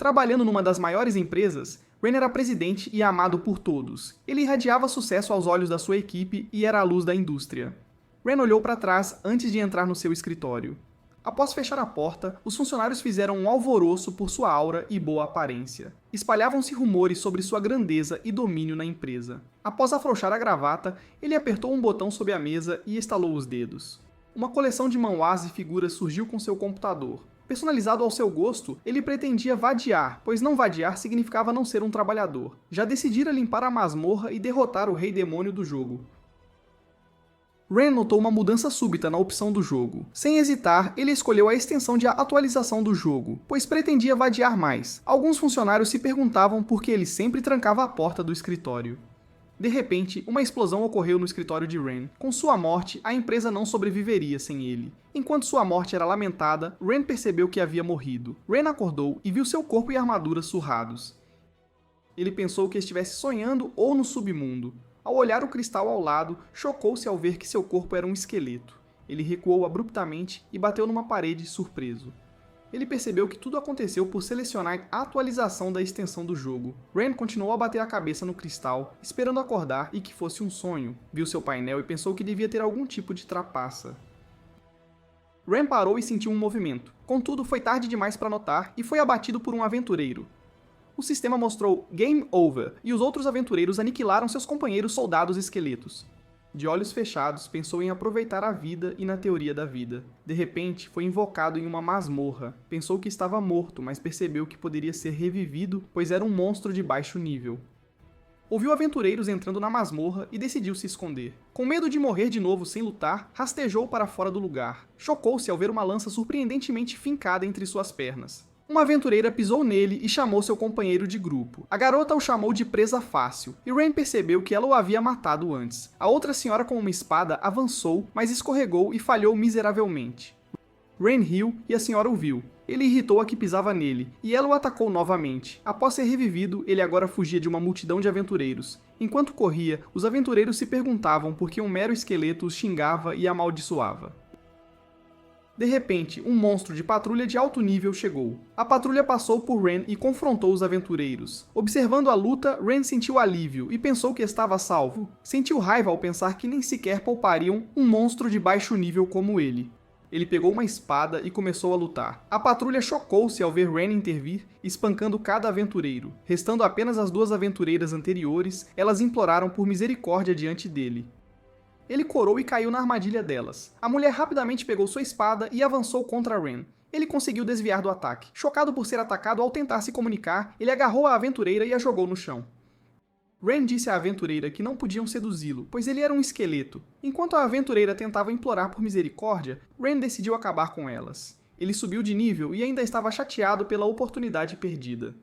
Trabalhando numa das maiores empresas, Ren era presidente e amado por todos. Ele irradiava sucesso aos olhos da sua equipe e era a luz da indústria. Ren olhou para trás antes de entrar no seu escritório. Após fechar a porta, os funcionários fizeram um alvoroço por sua aura e boa aparência. Espalhavam-se rumores sobre sua grandeza e domínio na empresa. Após afrouxar a gravata, ele apertou um botão sob a mesa e estalou os dedos. Uma coleção de manhwas e figuras surgiu com seu computador. Personalizado ao seu gosto, ele pretendia vadiar, pois não vadiar significava não ser um trabalhador. Já decidira limpar a masmorra e derrotar o rei demônio do jogo. Ren notou uma mudança súbita na opção do jogo. Sem hesitar, ele escolheu a extensão de atualização do jogo, pois pretendia vadiar mais. Alguns funcionários se perguntavam por que ele sempre trancava a porta do escritório. De repente, uma explosão ocorreu no escritório de Ren. Com sua morte, a empresa não sobreviveria sem ele. Enquanto sua morte era lamentada, Ren percebeu que havia morrido. Ren acordou e viu seu corpo e armadura surrados. Ele pensou que estivesse sonhando ou no submundo. Ao olhar o cristal ao lado, chocou-se ao ver que seu corpo era um esqueleto. Ele recuou abruptamente e bateu numa parede, surpreso. Ele percebeu que tudo aconteceu por selecionar a atualização da extensão do jogo. Ren continuou a bater a cabeça no cristal, esperando acordar e que fosse um sonho. Viu seu painel e pensou que devia ter algum tipo de trapaça. Ren parou e sentiu um movimento. Contudo, foi tarde demais para notar e foi abatido por um aventureiro. O sistema mostrou Game Over, e os outros aventureiros aniquilaram seus companheiros soldados esqueletos. De olhos fechados, pensou em aproveitar a vida e na teoria da vida. De repente, foi invocado em uma masmorra. Pensou que estava morto, mas percebeu que poderia ser revivido, pois era um monstro de baixo nível. Ouviu aventureiros entrando na masmorra e decidiu se esconder. Com medo de morrer de novo sem lutar, rastejou para fora do lugar. Chocou-se ao ver uma lança surpreendentemente fincada entre suas pernas. Uma aventureira pisou nele e chamou seu companheiro de grupo. A garota o chamou de presa fácil, e Ren percebeu que ela o havia matado antes. A outra senhora com uma espada avançou, mas escorregou e falhou miseravelmente. Ren riu e a senhora o viu. Ele irritou a que pisava nele, e ela o atacou novamente. Após ser revivido, ele agora fugia de uma multidão de aventureiros. Enquanto corria, os aventureiros se perguntavam por que um mero esqueleto os xingava e amaldiçoava. De repente, um monstro de patrulha de alto nível chegou. A patrulha passou por Ren e confrontou os aventureiros. Observando a luta, Ren sentiu alívio e pensou que estava a salvo. Sentiu raiva ao pensar que nem sequer poupariam um monstro de baixo nível como ele. Ele pegou uma espada e começou a lutar. A patrulha chocou-se ao ver Ren intervir, espancando cada aventureiro. Restando apenas as duas aventureiras anteriores, elas imploraram por misericórdia diante dele. Ele corou e caiu na armadilha delas. A mulher rapidamente pegou sua espada e avançou contra Ren. Ele conseguiu desviar do ataque. Chocado por ser atacado ao tentar se comunicar, ele agarrou a aventureira e a jogou no chão. Ren disse à aventureira que não podiam seduzi-lo, pois ele era um esqueleto. Enquanto a aventureira tentava implorar por misericórdia, Ren decidiu acabar com elas. Ele subiu de nível e ainda estava chateado pela oportunidade perdida.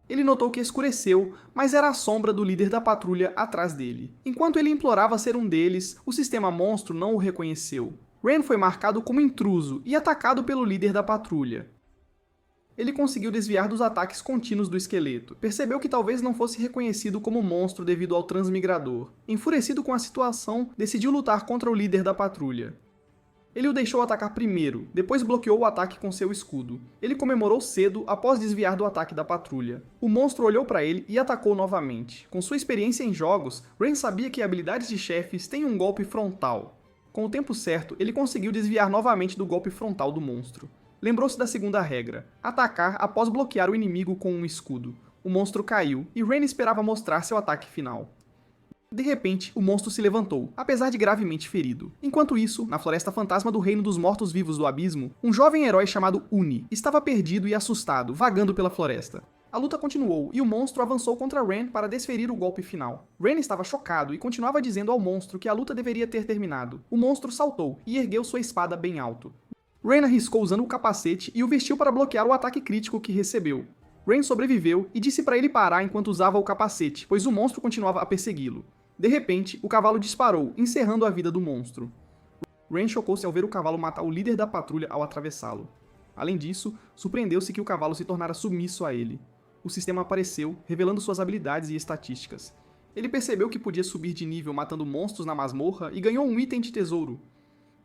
Ele notou que escureceu, mas era a sombra do líder da patrulha atrás dele. Enquanto ele implorava ser um deles, o sistema monstro não o reconheceu. Ren foi marcado como intruso e atacado pelo líder da patrulha. Ele conseguiu desviar dos ataques contínuos do esqueleto. Percebeu que talvez não fosse reconhecido como monstro devido ao transmigrador. Enfurecido com a situação, decidiu lutar contra o líder da patrulha. Ele o deixou atacar primeiro, depois bloqueou o ataque com seu escudo. Ele comemorou cedo após desviar do ataque da patrulha. O monstro olhou para ele e atacou novamente. Com sua experiência em jogos, Ren sabia que habilidades de chefes têm um golpe frontal. Com o tempo certo, ele conseguiu desviar novamente do golpe frontal do monstro. Lembrou-se da segunda regra, atacar após bloquear o inimigo com um escudo. O monstro caiu, e Ren esperava mostrar seu ataque final. De repente, o monstro se levantou, apesar de gravemente ferido. Enquanto isso, na floresta fantasma do Reino dos Mortos-Vivos do Abismo, um jovem herói chamado Uni estava perdido e assustado, vagando pela floresta. A luta continuou, e o monstro avançou contra Ren para desferir o golpe final. Ren estava chocado e continuava dizendo ao monstro que a luta deveria ter terminado. O monstro saltou e ergueu sua espada bem alto. Ren arriscou usando o capacete e o vestiu para bloquear o ataque crítico que recebeu. Ren sobreviveu e disse para ele parar enquanto usava o capacete, pois o monstro continuava a persegui-lo. De repente, o cavalo disparou, encerrando a vida do monstro. Ren chocou-se ao ver o cavalo matar o líder da patrulha ao atravessá-lo. Além disso, surpreendeu-se que o cavalo se tornara submisso a ele. O sistema apareceu, revelando suas habilidades e estatísticas. Ele percebeu que podia subir de nível matando monstros na masmorra e ganhou um item de tesouro.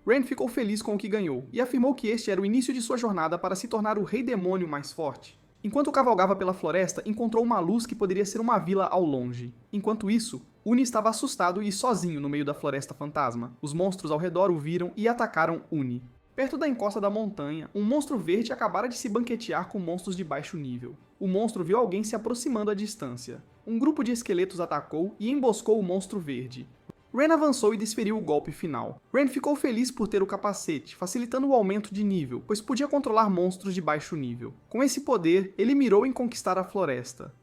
Ren ficou feliz com o que ganhou, e afirmou que este era o início de sua jornada para se tornar o Rei Demônio mais forte. Enquanto cavalgava pela floresta, encontrou uma luz que poderia ser uma vila ao longe. Enquanto isso, Uni estava assustado e sozinho no meio da floresta fantasma. Os monstros ao redor o viram e atacaram Uni. Perto da encosta da montanha, um monstro verde acabara de se banquetear com monstros de baixo nível. O monstro viu alguém se aproximando à distância. Um grupo de esqueletos atacou e emboscou o monstro verde. Ren avançou e desferiu o golpe final. Ren ficou feliz por ter o capacete, facilitando o aumento de nível, pois podia controlar monstros de baixo nível. Com esse poder, ele mirou em conquistar a floresta.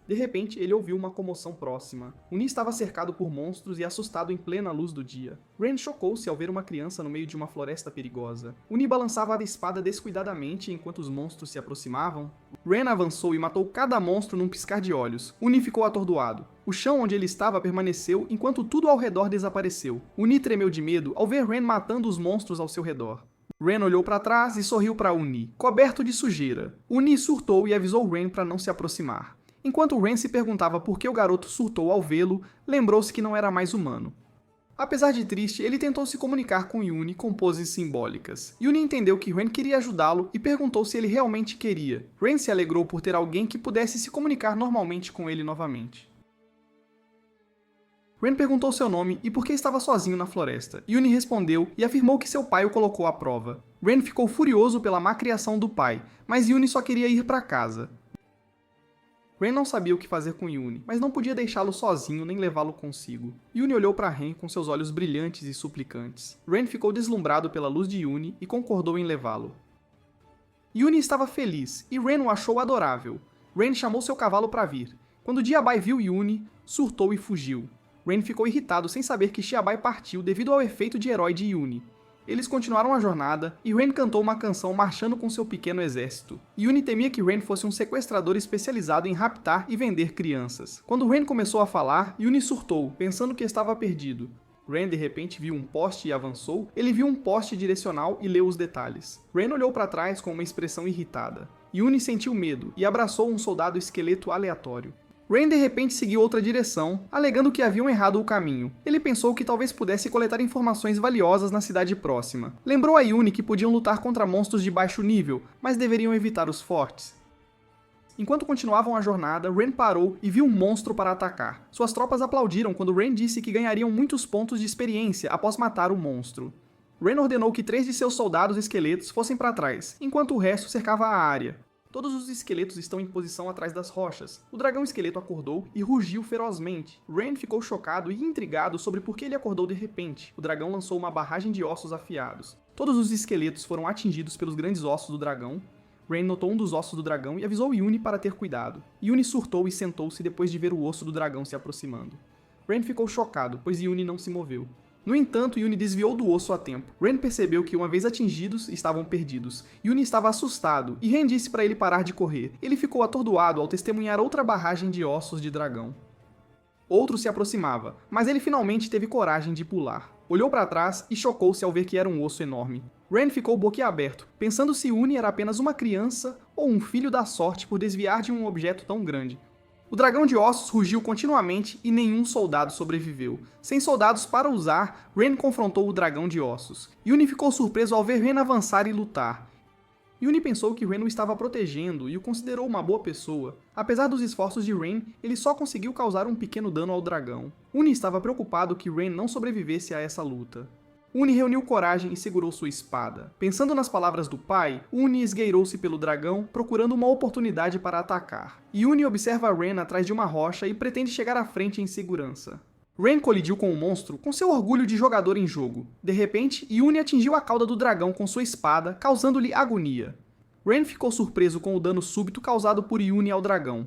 De repente, ele ouviu uma comoção próxima. Uni estava cercado por monstros e assustado em plena luz do dia. Ren chocou-se ao ver uma criança no meio de uma floresta perigosa. Uni balançava a espada descuidadamente enquanto os monstros se aproximavam. Ren avançou e matou cada monstro num piscar de olhos. Uni ficou atordoado. O chão onde ele estava permaneceu enquanto tudo ao redor desapareceu. Uni tremeu de medo ao ver Ren matando os monstros ao seu redor. Ren olhou para trás e sorriu para Uni, coberto de sujeira. Uni surtou e avisou Ren para não se aproximar. Enquanto Ren se perguntava por que o garoto surtou ao vê-lo, lembrou-se que não era mais humano. Apesar de triste, ele tentou se comunicar com Yuni com poses simbólicas. Yuni entendeu que Ren queria ajudá-lo e perguntou se ele realmente queria. Ren se alegrou por ter alguém que pudesse se comunicar normalmente com ele novamente. Ren perguntou seu nome e por que estava sozinho na floresta. Yuni respondeu e afirmou que seu pai o colocou à prova. Ren ficou furioso pela má criação do pai, mas Yuni só queria ir para casa. Ren não sabia o que fazer com Yuni, mas não podia deixá-lo sozinho nem levá-lo consigo. Yuni olhou para Ren com seus olhos brilhantes e suplicantes. Ren ficou deslumbrado pela luz de Yuni e concordou em levá-lo. Yuni estava feliz e Ren o achou adorável. Ren chamou seu cavalo para vir. Quando Jiabai viu Yuni, surtou e fugiu. Ren ficou irritado sem saber que Xiabai partiu devido ao efeito de herói de Yuni. Eles continuaram a jornada, e Ren cantou uma canção marchando com seu pequeno exército. Yuni temia que Ren fosse um sequestrador especializado em raptar e vender crianças. Quando Ren começou a falar, Yuni surtou, pensando que estava perdido. Ren de repente viu um poste e avançou, ele viu um poste direcional e leu os detalhes. Ren olhou para trás com uma expressão irritada. Yuni sentiu medo e abraçou um soldado esqueleto aleatório. Ren de repente seguiu outra direção, alegando que haviam errado o caminho. Ele pensou que talvez pudesse coletar informações valiosas na cidade próxima. Lembrou a Yuni que podiam lutar contra monstros de baixo nível, mas deveriam evitar os fortes. Enquanto continuavam a jornada, Ren parou e viu um monstro para atacar. Suas tropas aplaudiram quando Ren disse que ganhariam muitos pontos de experiência após matar o monstro. Ren ordenou que 3 de seus soldados esqueletos fossem para trás, enquanto o resto cercava a área. Todos os esqueletos estão em posição atrás das rochas. O dragão esqueleto acordou e rugiu ferozmente. Ren ficou chocado e intrigado sobre por que ele acordou de repente. O dragão lançou uma barragem de ossos afiados. Todos os esqueletos foram atingidos pelos grandes ossos do dragão. Ren notou um dos ossos do dragão e avisou Yuni para ter cuidado. Yuni surtou e sentou-se depois de ver o osso do dragão se aproximando. Ren ficou chocado, pois Yuni não se moveu. No entanto, Yuni desviou do osso a tempo. Ren percebeu que, uma vez atingidos, estavam perdidos. Yuni estava assustado, e Ren disse para ele parar de correr. Ele ficou atordoado ao testemunhar outra barragem de ossos de dragão. Outro se aproximava, mas ele finalmente teve coragem de pular. Olhou para trás e chocou-se ao ver que era um osso enorme. Ren ficou boquiaberto, pensando se Yuni era apenas uma criança ou um filho da sorte por desviar de um objeto tão grande. O dragão de ossos rugiu continuamente e nenhum soldado sobreviveu. Sem soldados para usar, Ren confrontou o dragão de ossos. Yuni ficou surpreso ao ver Ren avançar e lutar. Yuni pensou que Ren o estava protegendo e o considerou uma boa pessoa. Apesar dos esforços de Ren, ele só conseguiu causar um pequeno dano ao dragão. Yuni estava preocupado que Ren não sobrevivesse a essa luta. Uni reuniu coragem e segurou sua espada. Pensando nas palavras do pai, Uni esgueirou-se pelo dragão, procurando uma oportunidade para atacar. Uni observa Ren atrás de uma rocha e pretende chegar à frente em segurança. Ren colidiu com o monstro com seu orgulho de jogador em jogo. De repente, Uni atingiu a cauda do dragão com sua espada, causando-lhe agonia. Ren ficou surpreso com o dano súbito causado por Uni ao dragão.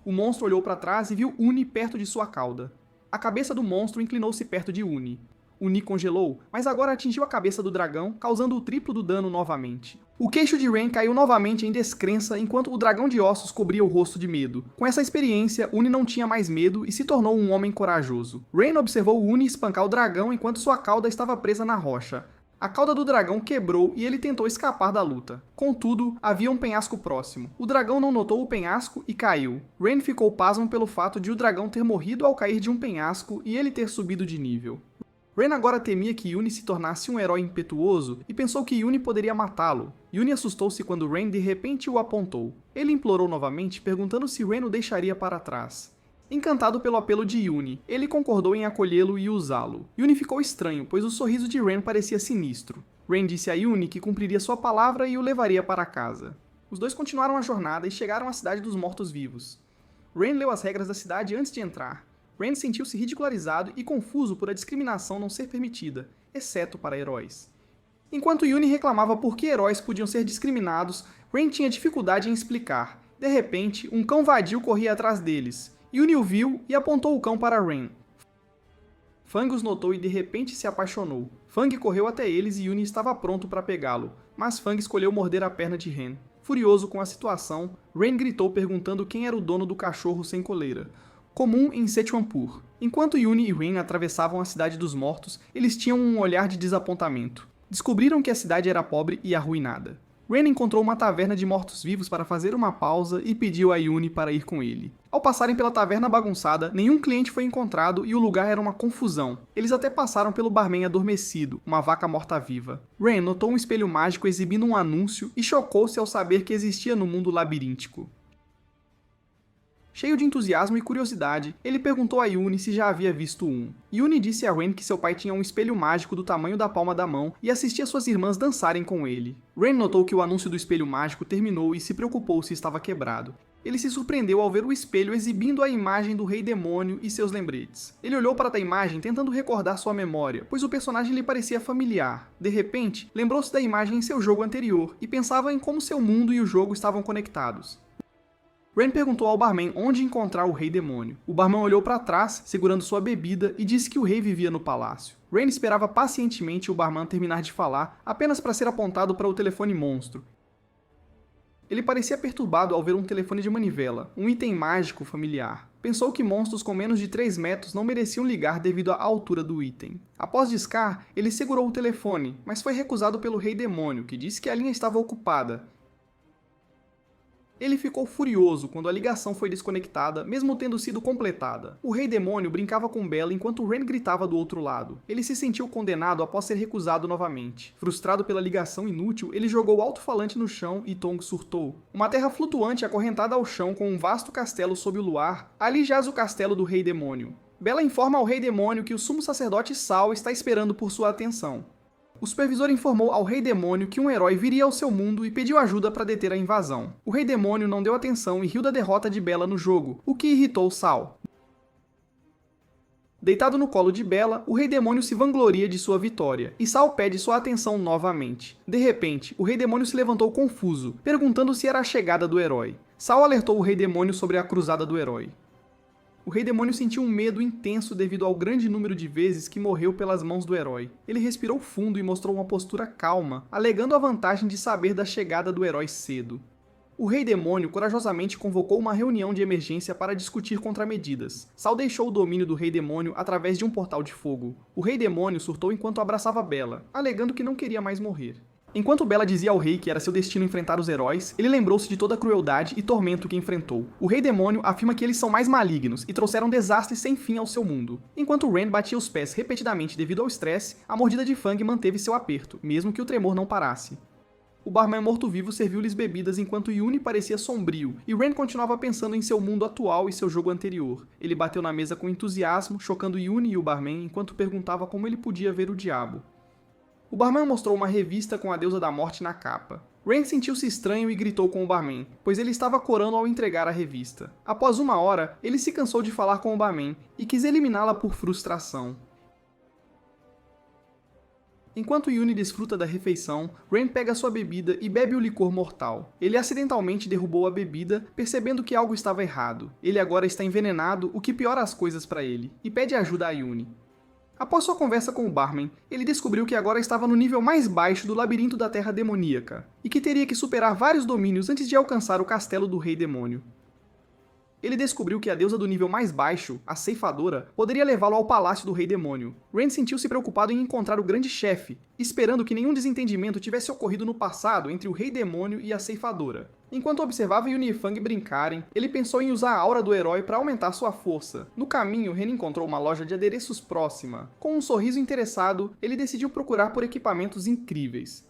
O monstro olhou para trás e viu Uni perto de sua cauda. A cabeça do monstro inclinou-se perto de Uni. Uni congelou, mas agora atingiu a cabeça do dragão, causando o triplo do dano novamente. O queixo de Ren caiu novamente em descrença enquanto o dragão de ossos cobria o rosto de medo. Com essa experiência, Uni não tinha mais medo e se tornou um homem corajoso. Ren observou Uni espancar o dragão enquanto sua cauda estava presa na rocha. A cauda do dragão quebrou e ele tentou escapar da luta. Contudo, havia um penhasco próximo. O dragão não notou o penhasco e caiu. Ren ficou pasmo pelo fato de o dragão ter morrido ao cair de um penhasco e ele ter subido de nível. Ren agora temia que Yuni se tornasse um herói impetuoso e pensou que Yuni poderia matá-lo. Yuni assustou-se quando Ren de repente o apontou. Ele implorou novamente, perguntando se Ren o deixaria para trás. Encantado pelo apelo de Yuni, ele concordou em acolhê-lo e usá-lo. Yuni ficou estranho, pois o sorriso de Ren parecia sinistro. Ren disse a Yuni que cumpriria sua palavra e o levaria para casa. Os dois continuaram a jornada e chegaram à cidade dos mortos-vivos. Ren leu as regras da cidade antes de entrar. Ren sentiu-se ridicularizado e confuso por a discriminação não ser permitida, exceto para heróis. Enquanto Yuni reclamava por que heróis podiam ser discriminados, Ren tinha dificuldade em explicar. De repente, um cão vadio corria atrás deles. Yuni o viu e apontou o cão para Ren. Fang os notou e de repente se apaixonou. Fang correu até eles e Yuni estava pronto para pegá-lo, mas Fang escolheu morder a perna de Ren. Furioso com a situação, Ren gritou perguntando quem era o dono do cachorro sem coleira, comum em Setiampur. Enquanto Yuni e Ren atravessavam a cidade dos mortos, eles tinham um olhar de desapontamento. Descobriram que a cidade era pobre e arruinada. Ren encontrou uma taverna de mortos-vivos para fazer uma pausa e pediu a Yuni para ir com ele. Ao passarem pela taverna bagunçada, nenhum cliente foi encontrado e o lugar era uma confusão. Eles até passaram pelo barman adormecido, uma vaca morta-viva. Ren notou um espelho mágico exibindo um anúncio e chocou-se ao saber que existia no mundo labiríntico. Cheio de entusiasmo e curiosidade, ele perguntou a Yuni se já havia visto um. Yuni disse a Ren que seu pai tinha um espelho mágico do tamanho da palma da mão e assistia suas irmãs dançarem com ele. Ren notou que o anúncio do espelho mágico terminou e se preocupou se estava quebrado. Ele se surpreendeu ao ver o espelho exibindo a imagem do Rei Demônio e seus lembretes. Ele olhou para a imagem tentando recordar sua memória, pois o personagem lhe parecia familiar. De repente, lembrou-se da imagem em seu jogo anterior e pensava em como seu mundo e o jogo estavam conectados. Ren perguntou ao barman onde encontrar o Rei Demônio. O barman olhou para trás, segurando sua bebida, e disse que o rei vivia no palácio. Ren esperava pacientemente o barman terminar de falar, apenas para ser apontado para o telefone monstro. Ele parecia perturbado ao ver um telefone de manivela, um item mágico familiar. Pensou que monstros com menos de 3 metros não mereciam ligar devido à altura do item. Após discar, ele segurou o telefone, mas foi recusado pelo Rei Demônio, que disse que a linha estava ocupada. Ele ficou furioso quando a ligação foi desconectada, mesmo tendo sido completada. O Rei Demônio brincava com Bella enquanto Ren gritava do outro lado. Ele se sentiu condenado após ser recusado novamente. Frustrado pela ligação inútil, ele jogou o alto-falante no chão e Tong surtou. Uma terra flutuante acorrentada ao chão com um vasto castelo sob o luar, ali jaz o castelo do Rei Demônio. Bella informa ao Rei Demônio que o sumo sacerdote Sal está esperando por sua atenção. O supervisor informou ao Rei Demônio que um herói viria ao seu mundo e pediu ajuda para deter a invasão. O Rei Demônio não deu atenção e riu da derrota de Bella no jogo, o que irritou Sal. Deitado no colo de Bella, o Rei Demônio se vangloria de sua vitória, e Sal pede sua atenção novamente. De repente, o Rei Demônio se levantou confuso, perguntando se era a chegada do herói. Sal alertou o Rei Demônio sobre a cruzada do herói. O Rei Demônio sentiu um medo intenso devido ao grande número de vezes que morreu pelas mãos do herói. Ele respirou fundo e mostrou uma postura calma, alegando a vantagem de saber da chegada do herói cedo. O Rei Demônio corajosamente convocou uma reunião de emergência para discutir contramedidas. Sal deixou o domínio do Rei Demônio através de um portal de fogo. O Rei Demônio surtou enquanto abraçava Bella, alegando que não queria mais morrer. Enquanto Bella dizia ao rei que era seu destino enfrentar os heróis, ele lembrou-se de toda a crueldade e tormento que enfrentou. O Rei Demônio afirma que eles são mais malignos e trouxeram desastres sem fim ao seu mundo. Enquanto Ren batia os pés repetidamente devido ao estresse, a mordida de Fang manteve seu aperto, mesmo que o tremor não parasse. O barman morto-vivo serviu-lhes bebidas enquanto Yuni parecia sombrio, e Ren continuava pensando em seu mundo atual e seu jogo anterior. Ele bateu na mesa com entusiasmo, chocando Yuni e o barman enquanto perguntava como ele podia ver o diabo. O barman mostrou uma revista com a deusa da morte na capa. Ren sentiu-se estranho e gritou com o barman, pois ele estava corando ao entregar a revista. Após 1 hora, ele se cansou de falar com o barman e quis eliminá-la por frustração. Enquanto Yuni desfruta da refeição, Ren pega sua bebida e bebe o licor mortal. Ele acidentalmente derrubou a bebida, percebendo que algo estava errado. Ele agora está envenenado, o que piora as coisas para ele, e pede ajuda a Yuni. Após sua conversa com o barman, ele descobriu que agora estava no nível mais baixo do labirinto da Terra Demoníaca, e que teria que superar vários domínios antes de alcançar o castelo do Rei Demônio. Ele descobriu que a deusa do nível mais baixo, a Ceifadora, poderia levá-lo ao palácio do Rei Demônio. Ren sentiu-se preocupado em encontrar o grande chefe, esperando que nenhum desentendimento tivesse ocorrido no passado entre o Rei Demônio e a Ceifadora. Enquanto observava Yun e Fang brincarem, ele pensou em usar a aura do herói para aumentar sua força. No caminho, Ren encontrou uma loja de adereços próxima. Com um sorriso interessado, ele decidiu procurar por equipamentos incríveis.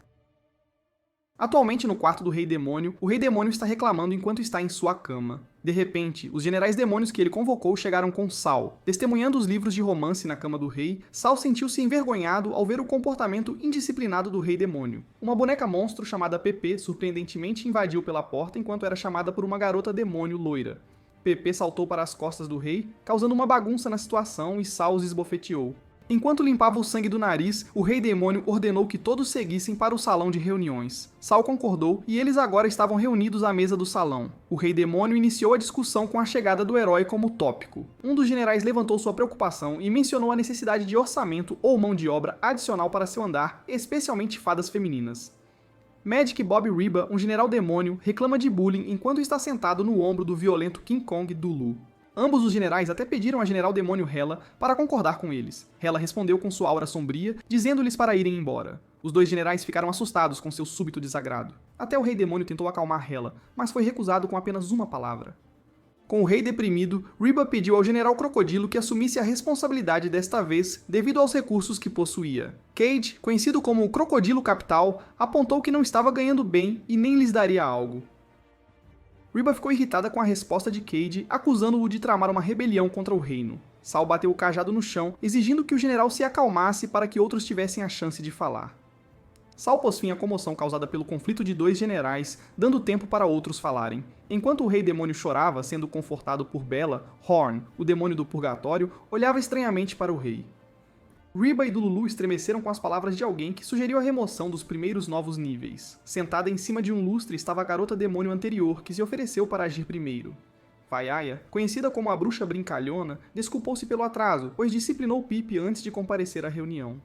Atualmente no quarto do Rei Demônio, o Rei Demônio está reclamando enquanto está em sua cama. De repente, os generais demônios que ele convocou chegaram com Sal. Testemunhando os livros de romance na cama do rei, Sal sentiu-se envergonhado ao ver o comportamento indisciplinado do Rei Demônio. Uma boneca monstro chamada Pepe surpreendentemente invadiu pela porta enquanto era chamada por uma garota demônio loira. Pepe saltou para as costas do rei, causando uma bagunça na situação e Sal os esbofeteou. Enquanto limpava o sangue do nariz, o Rei Demônio ordenou que todos seguissem para o salão de reuniões. Sal concordou e eles agora estavam reunidos à mesa do salão. O Rei Demônio iniciou a discussão com a chegada do herói como tópico. Um dos generais levantou sua preocupação e mencionou a necessidade de orçamento ou mão de obra adicional para seu andar, especialmente fadas femininas. Magic Bob Reba, um general demônio, reclama de bullying enquanto está sentado no ombro do violento King Kong Dulu. Ambos os generais até pediram a general demônio Hela para concordar com eles. Hela respondeu com sua aura sombria, dizendo-lhes para irem embora. Os dois generais ficaram assustados com seu súbito desagrado. Até o Rei Demônio tentou acalmar Hela, mas foi recusado com apenas uma palavra. Com o rei deprimido, Reba pediu ao general Crocodilo que assumisse a responsabilidade desta vez devido aos recursos que possuía. Cade, conhecido como o Crocodilo Capital, apontou que não estava ganhando bem e nem lhes daria algo. Reba ficou irritada com a resposta de Cade, acusando-o de tramar uma rebelião contra o reino. Sal bateu o cajado no chão, exigindo que o general se acalmasse para que outros tivessem a chance de falar. Sal pôs fim à comoção causada pelo conflito de dois generais, dando tempo para outros falarem. Enquanto o Rei Demônio chorava, sendo confortado por Bella, Horn, o demônio do purgatório, olhava estranhamente para o rei. Reba e Dululu estremeceram com as palavras de alguém que sugeriu a remoção dos primeiros novos níveis. Sentada em cima de um lustre estava a garota demônio anterior, que se ofereceu para agir primeiro. Vaiaya, conhecida como a bruxa brincalhona, desculpou-se pelo atraso, pois disciplinou Pipi antes de comparecer à reunião.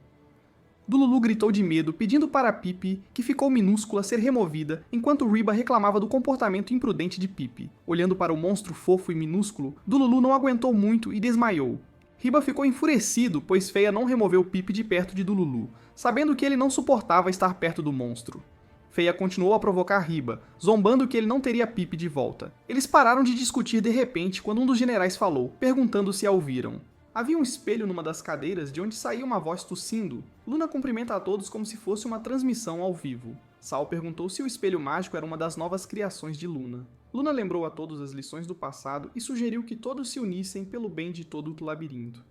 Dululu gritou de medo, pedindo para Pipi, que ficou minúscula, ser removida, enquanto Reba reclamava do comportamento imprudente de Pipi. Olhando para o monstro fofo e minúsculo, Dululu não aguentou muito e desmaiou. Reba ficou enfurecido, pois Feia não removeu Pipi de perto de Dululu, sabendo que ele não suportava estar perto do monstro. Feia continuou a provocar Reba, zombando que ele não teria Pipi de volta. Eles pararam de discutir de repente quando um dos generais falou, perguntando se a ouviram. Havia um espelho numa das cadeiras de onde saía uma voz tossindo. Luna cumprimenta a todos como se fosse uma transmissão ao vivo. Sal perguntou se o espelho mágico era uma das novas criações de Luna. Luna lembrou a todos as lições do passado e sugeriu que todos se unissem pelo bem de todo o labirinto.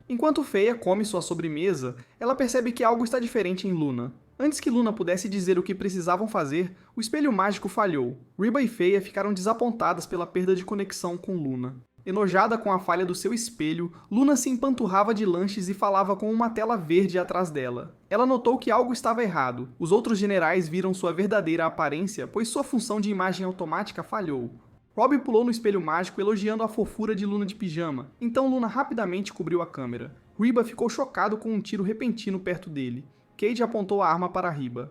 Enquanto Feia come sua sobremesa, ela percebe que algo está diferente em Luna. Antes que Luna pudesse dizer o que precisavam fazer, o espelho mágico falhou. Reba e Feia ficaram desapontadas pela perda de conexão com Luna. Enojada com a falha do seu espelho, Luna se empanturrava de lanches e falava com uma tela verde atrás dela. Ela notou que algo estava errado. Os outros generais viram sua verdadeira aparência, pois sua função de imagem automática falhou. Rob pulou no espelho mágico elogiando a fofura de Luna de pijama, então Luna rapidamente cobriu a câmera. Reba ficou chocado com um tiro repentino perto dele. Cade apontou a arma para Reba.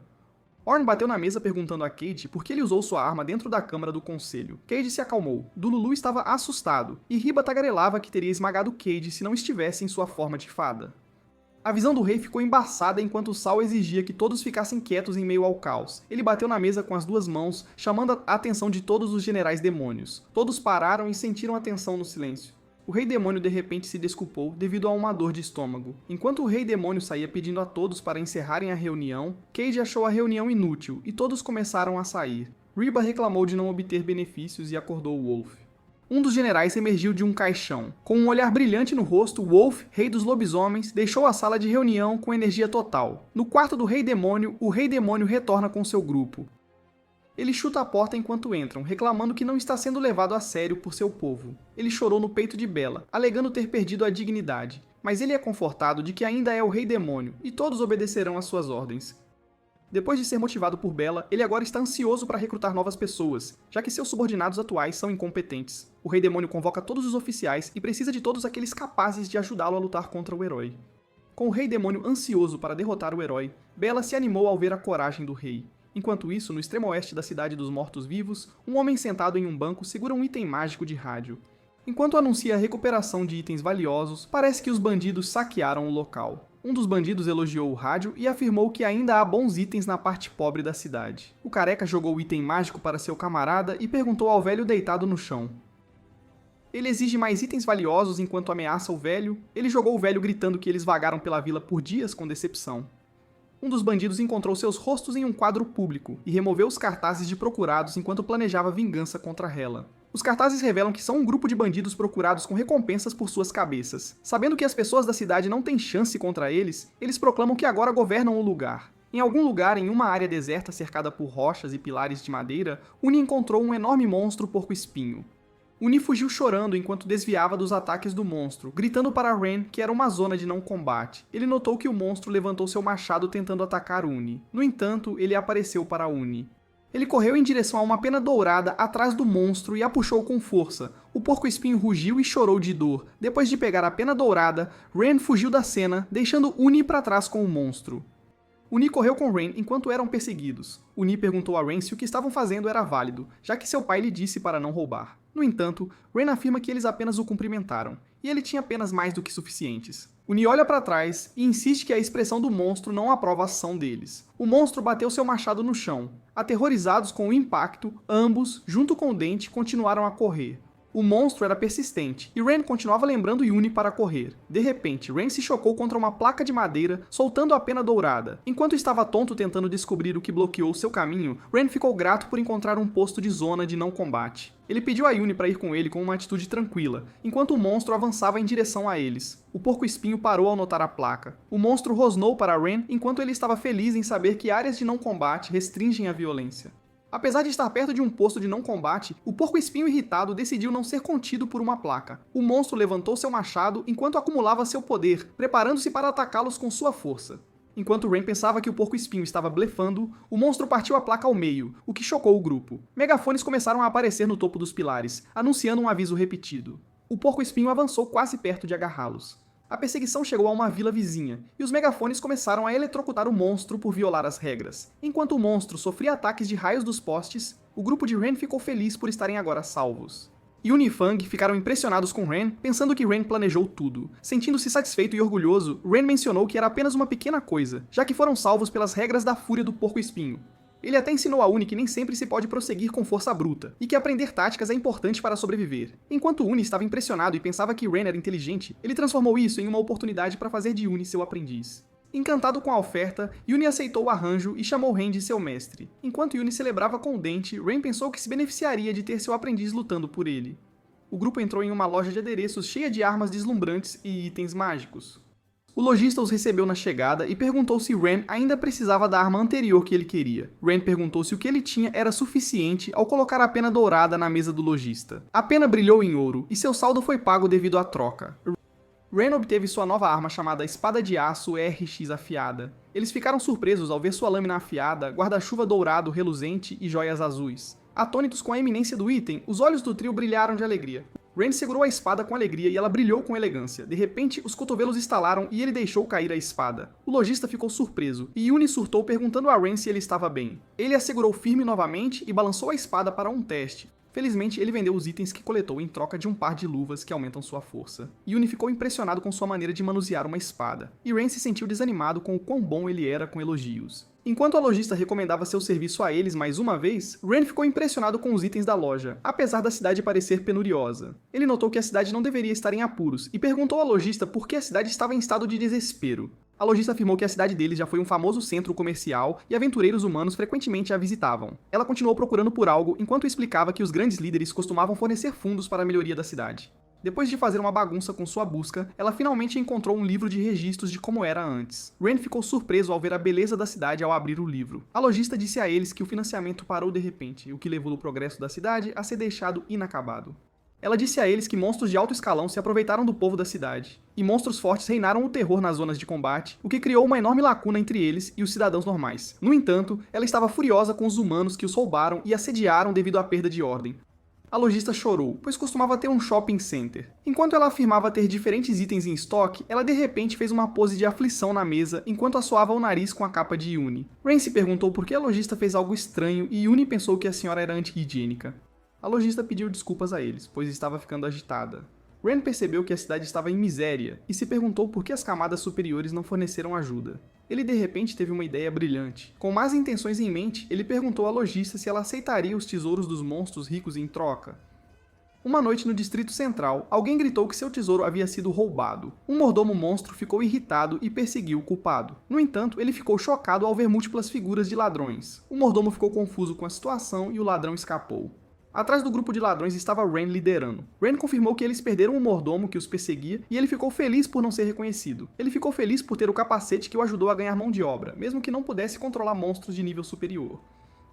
Horn bateu na mesa perguntando a Cade por que ele usou sua arma dentro da câmara do conselho. Cade se acalmou. Dululu estava assustado, e Reba tagarelava que teria esmagado Cade se não estivesse em sua forma de fada. A visão do rei ficou embaçada enquanto Sal exigia que todos ficassem quietos em meio ao caos. Ele bateu na mesa com as duas mãos, chamando a atenção de todos os generais demônios. Todos pararam e sentiram a tensão no silêncio. O Rei Demônio de repente se desculpou devido a uma dor de estômago. Enquanto o Rei Demônio saía pedindo a todos para encerrarem a reunião, Cade achou a reunião inútil e todos começaram a sair. Reba reclamou de não obter benefícios e acordou Wolf. Um dos generais emergiu de um caixão. Com um olhar brilhante no rosto, Wolf, rei dos lobisomens, deixou a sala de reunião com energia total. No quarto do Rei Demônio, o Rei Demônio retorna com seu grupo. Ele chuta a porta enquanto entram, reclamando que não está sendo levado a sério por seu povo. Ele chorou no peito de Bella, alegando ter perdido a dignidade. Mas ele é confortado de que ainda é o Rei Demônio, e todos obedecerão às suas ordens. Depois de ser motivado por Bella, ele agora está ansioso para recrutar novas pessoas, já que seus subordinados atuais são incompetentes. O Rei Demônio convoca todos os oficiais e precisa de todos aqueles capazes de ajudá-lo a lutar contra o herói. Com o Rei Demônio ansioso para derrotar o herói, Bella se animou ao ver a coragem do rei. Enquanto isso, no extremo oeste da cidade dos mortos-vivos, um homem sentado em um banco segura um item mágico de rádio. Enquanto anuncia a recuperação de itens valiosos, parece que os bandidos saquearam o local. Um dos bandidos elogiou o rádio e afirmou que ainda há bons itens na parte pobre da cidade. O careca jogou o item mágico para seu camarada e perguntou ao velho deitado no chão. Ele exige mais itens valiosos enquanto ameaça o velho. Ele jogou o velho gritando que eles vagaram pela vila por dias com decepção. Um dos bandidos encontrou seus rostos em um quadro público e removeu os cartazes de procurados enquanto planejava vingança contra Hela. Os cartazes revelam que são um grupo de bandidos procurados com recompensas por suas cabeças. Sabendo que as pessoas da cidade não têm chance contra eles, eles proclamam que agora governam o lugar. Em algum lugar, em uma área deserta cercada por rochas e pilares de madeira, Uni encontrou um enorme monstro porco-espinho. Uni fugiu chorando enquanto desviava dos ataques do monstro, gritando para Ren que era uma zona de não combate. Ele notou que o monstro levantou seu machado tentando atacar Uni. No entanto, ele apareceu para Uni. Ele correu em direção a uma pena dourada atrás do monstro e a puxou com força. O porco-espinho rugiu e chorou de dor. Depois de pegar a pena dourada, Ren fugiu da cena, deixando Uni para trás com o monstro. Uni correu com Ren enquanto eram perseguidos. Uni perguntou a Ren se o que estavam fazendo era válido, já que seu pai lhe disse para não roubar. No entanto, Ren afirma que eles apenas o cumprimentaram, e ele tinha apenas mais do que suficientes. Uni olha para trás e insiste que a expressão do monstro não aprova a ação deles. O monstro bateu seu machado no chão. Aterrorizados com o impacto, ambos, junto com o dente, continuaram a correr. O monstro era persistente, e Ren continuava lembrando Uni para correr. De repente, Ren se chocou contra uma placa de madeira, soltando a pena dourada. Enquanto estava tonto tentando descobrir o que bloqueou seu caminho, Ren ficou grato por encontrar um posto de zona de não combate. Ele pediu a Uni para ir com ele com uma atitude tranquila, enquanto o monstro avançava em direção a eles. O porco-espinho parou ao notar a placa. O monstro rosnou para Ren enquanto ele estava feliz em saber que áreas de não combate restringem a violência. Apesar de estar perto de um posto de não combate, o porco-espinho irritado decidiu não ser contido por uma placa. O monstro levantou seu machado enquanto acumulava seu poder, preparando-se para atacá-los com sua força. Enquanto Ren pensava que o porco-espinho estava blefando, o monstro partiu a placa ao meio, o que chocou o grupo. Megafones começaram a aparecer no topo dos pilares, anunciando um aviso repetido. O porco-espinho avançou quase perto de agarrá-los. A perseguição chegou a uma vila vizinha, e os megafones começaram a eletrocutar o monstro por violar as regras. Enquanto o monstro sofria ataques de raios dos postes, o grupo de Ren ficou feliz por estarem agora salvos. Yun e Fang ficaram impressionados com Ren, pensando que Ren planejou tudo. Sentindo-se satisfeito e orgulhoso, Ren mencionou que era apenas uma pequena coisa, já que foram salvos pelas regras da fúria do porco-espinho. Ele até ensinou a Uni que nem sempre se pode prosseguir com força bruta, e que aprender táticas é importante para sobreviver. Enquanto Uni estava impressionado e pensava que Ren era inteligente, ele transformou isso em uma oportunidade para fazer de Uni seu aprendiz. Encantado com a oferta, Uni aceitou o arranjo e chamou Ren de seu mestre. Enquanto Uni celebrava com o dente, Ren pensou que se beneficiaria de ter seu aprendiz lutando por ele. O grupo entrou em uma loja de adereços cheia de armas deslumbrantes e itens mágicos. O lojista os recebeu na chegada e perguntou se Ren ainda precisava da arma anterior que ele queria. Ren perguntou se o que ele tinha era suficiente ao colocar a pena dourada na mesa do lojista. A pena brilhou em ouro e seu saldo foi pago devido à troca. Ren obteve sua nova arma chamada Espada de Aço RX Afiada. Eles ficaram surpresos ao ver sua lâmina afiada, guarda-chuva dourado reluzente e joias azuis. Atônitos com a eminência do item, os olhos do trio brilharam de alegria. Ren segurou a espada com alegria e ela brilhou com elegância. De repente, os cotovelos estalaram e ele deixou cair a espada. O lojista ficou surpreso, e Yuni surtou perguntando a Ren se ele estava bem. Ele a segurou firme novamente e balançou a espada para um teste. Felizmente, ele vendeu os itens que coletou em troca de um par de luvas que aumentam sua força. Yuni ficou impressionado com sua maneira de manusear uma espada, e Ren se sentiu desanimado com o quão bom ele era com elogios. Enquanto a lojista recomendava seu serviço a eles mais uma vez, Ren ficou impressionado com os itens da loja, apesar da cidade parecer penuriosa. Ele notou que a cidade não deveria estar em apuros, e perguntou à lojista por que a cidade estava em estado de desespero. A lojista afirmou que a cidade deles já foi um famoso centro comercial e aventureiros humanos frequentemente a visitavam. Ela continuou procurando por algo enquanto explicava que os grandes líderes costumavam fornecer fundos para a melhoria da cidade. Depois de fazer uma bagunça com sua busca, ela finalmente encontrou um livro de registros de como era antes. Ren ficou surpreso ao ver a beleza da cidade ao abrir o livro. A lojista disse a eles que o financiamento parou de repente, o que levou o progresso da cidade a ser deixado inacabado. Ela disse a eles que monstros de alto escalão se aproveitaram do povo da cidade, e monstros fortes reinaram o terror nas zonas de combate, o que criou uma enorme lacuna entre eles e os cidadãos normais. No entanto, ela estava furiosa com os humanos que os roubaram e assediaram devido à perda de ordem. A lojista chorou, pois costumava ter um shopping center. Enquanto ela afirmava ter diferentes itens em estoque, ela de repente fez uma pose de aflição na mesa enquanto assoava o nariz com a capa de Yuni. Ren se perguntou por que a lojista fez algo estranho e Yuni pensou que a senhora era anti-higiênica. A lojista pediu desculpas a eles, pois estava ficando agitada. Ren percebeu que a cidade estava em miséria e se perguntou por que as camadas superiores não forneceram ajuda. Ele de repente teve uma ideia brilhante. Com más intenções em mente, ele perguntou à lojista se ela aceitaria os tesouros dos monstros ricos em troca. Uma noite no Distrito Central, alguém gritou que seu tesouro havia sido roubado. Um mordomo monstro ficou irritado e perseguiu o culpado. No entanto, ele ficou chocado ao ver múltiplas figuras de ladrões. O mordomo ficou confuso com a situação e o ladrão escapou. Atrás do grupo de ladrões estava Ren liderando. Ren confirmou que eles perderam o mordomo que os perseguia e ele ficou feliz por não ser reconhecido. Ele ficou feliz por ter o capacete que o ajudou a ganhar mão de obra, mesmo que não pudesse controlar monstros de nível superior.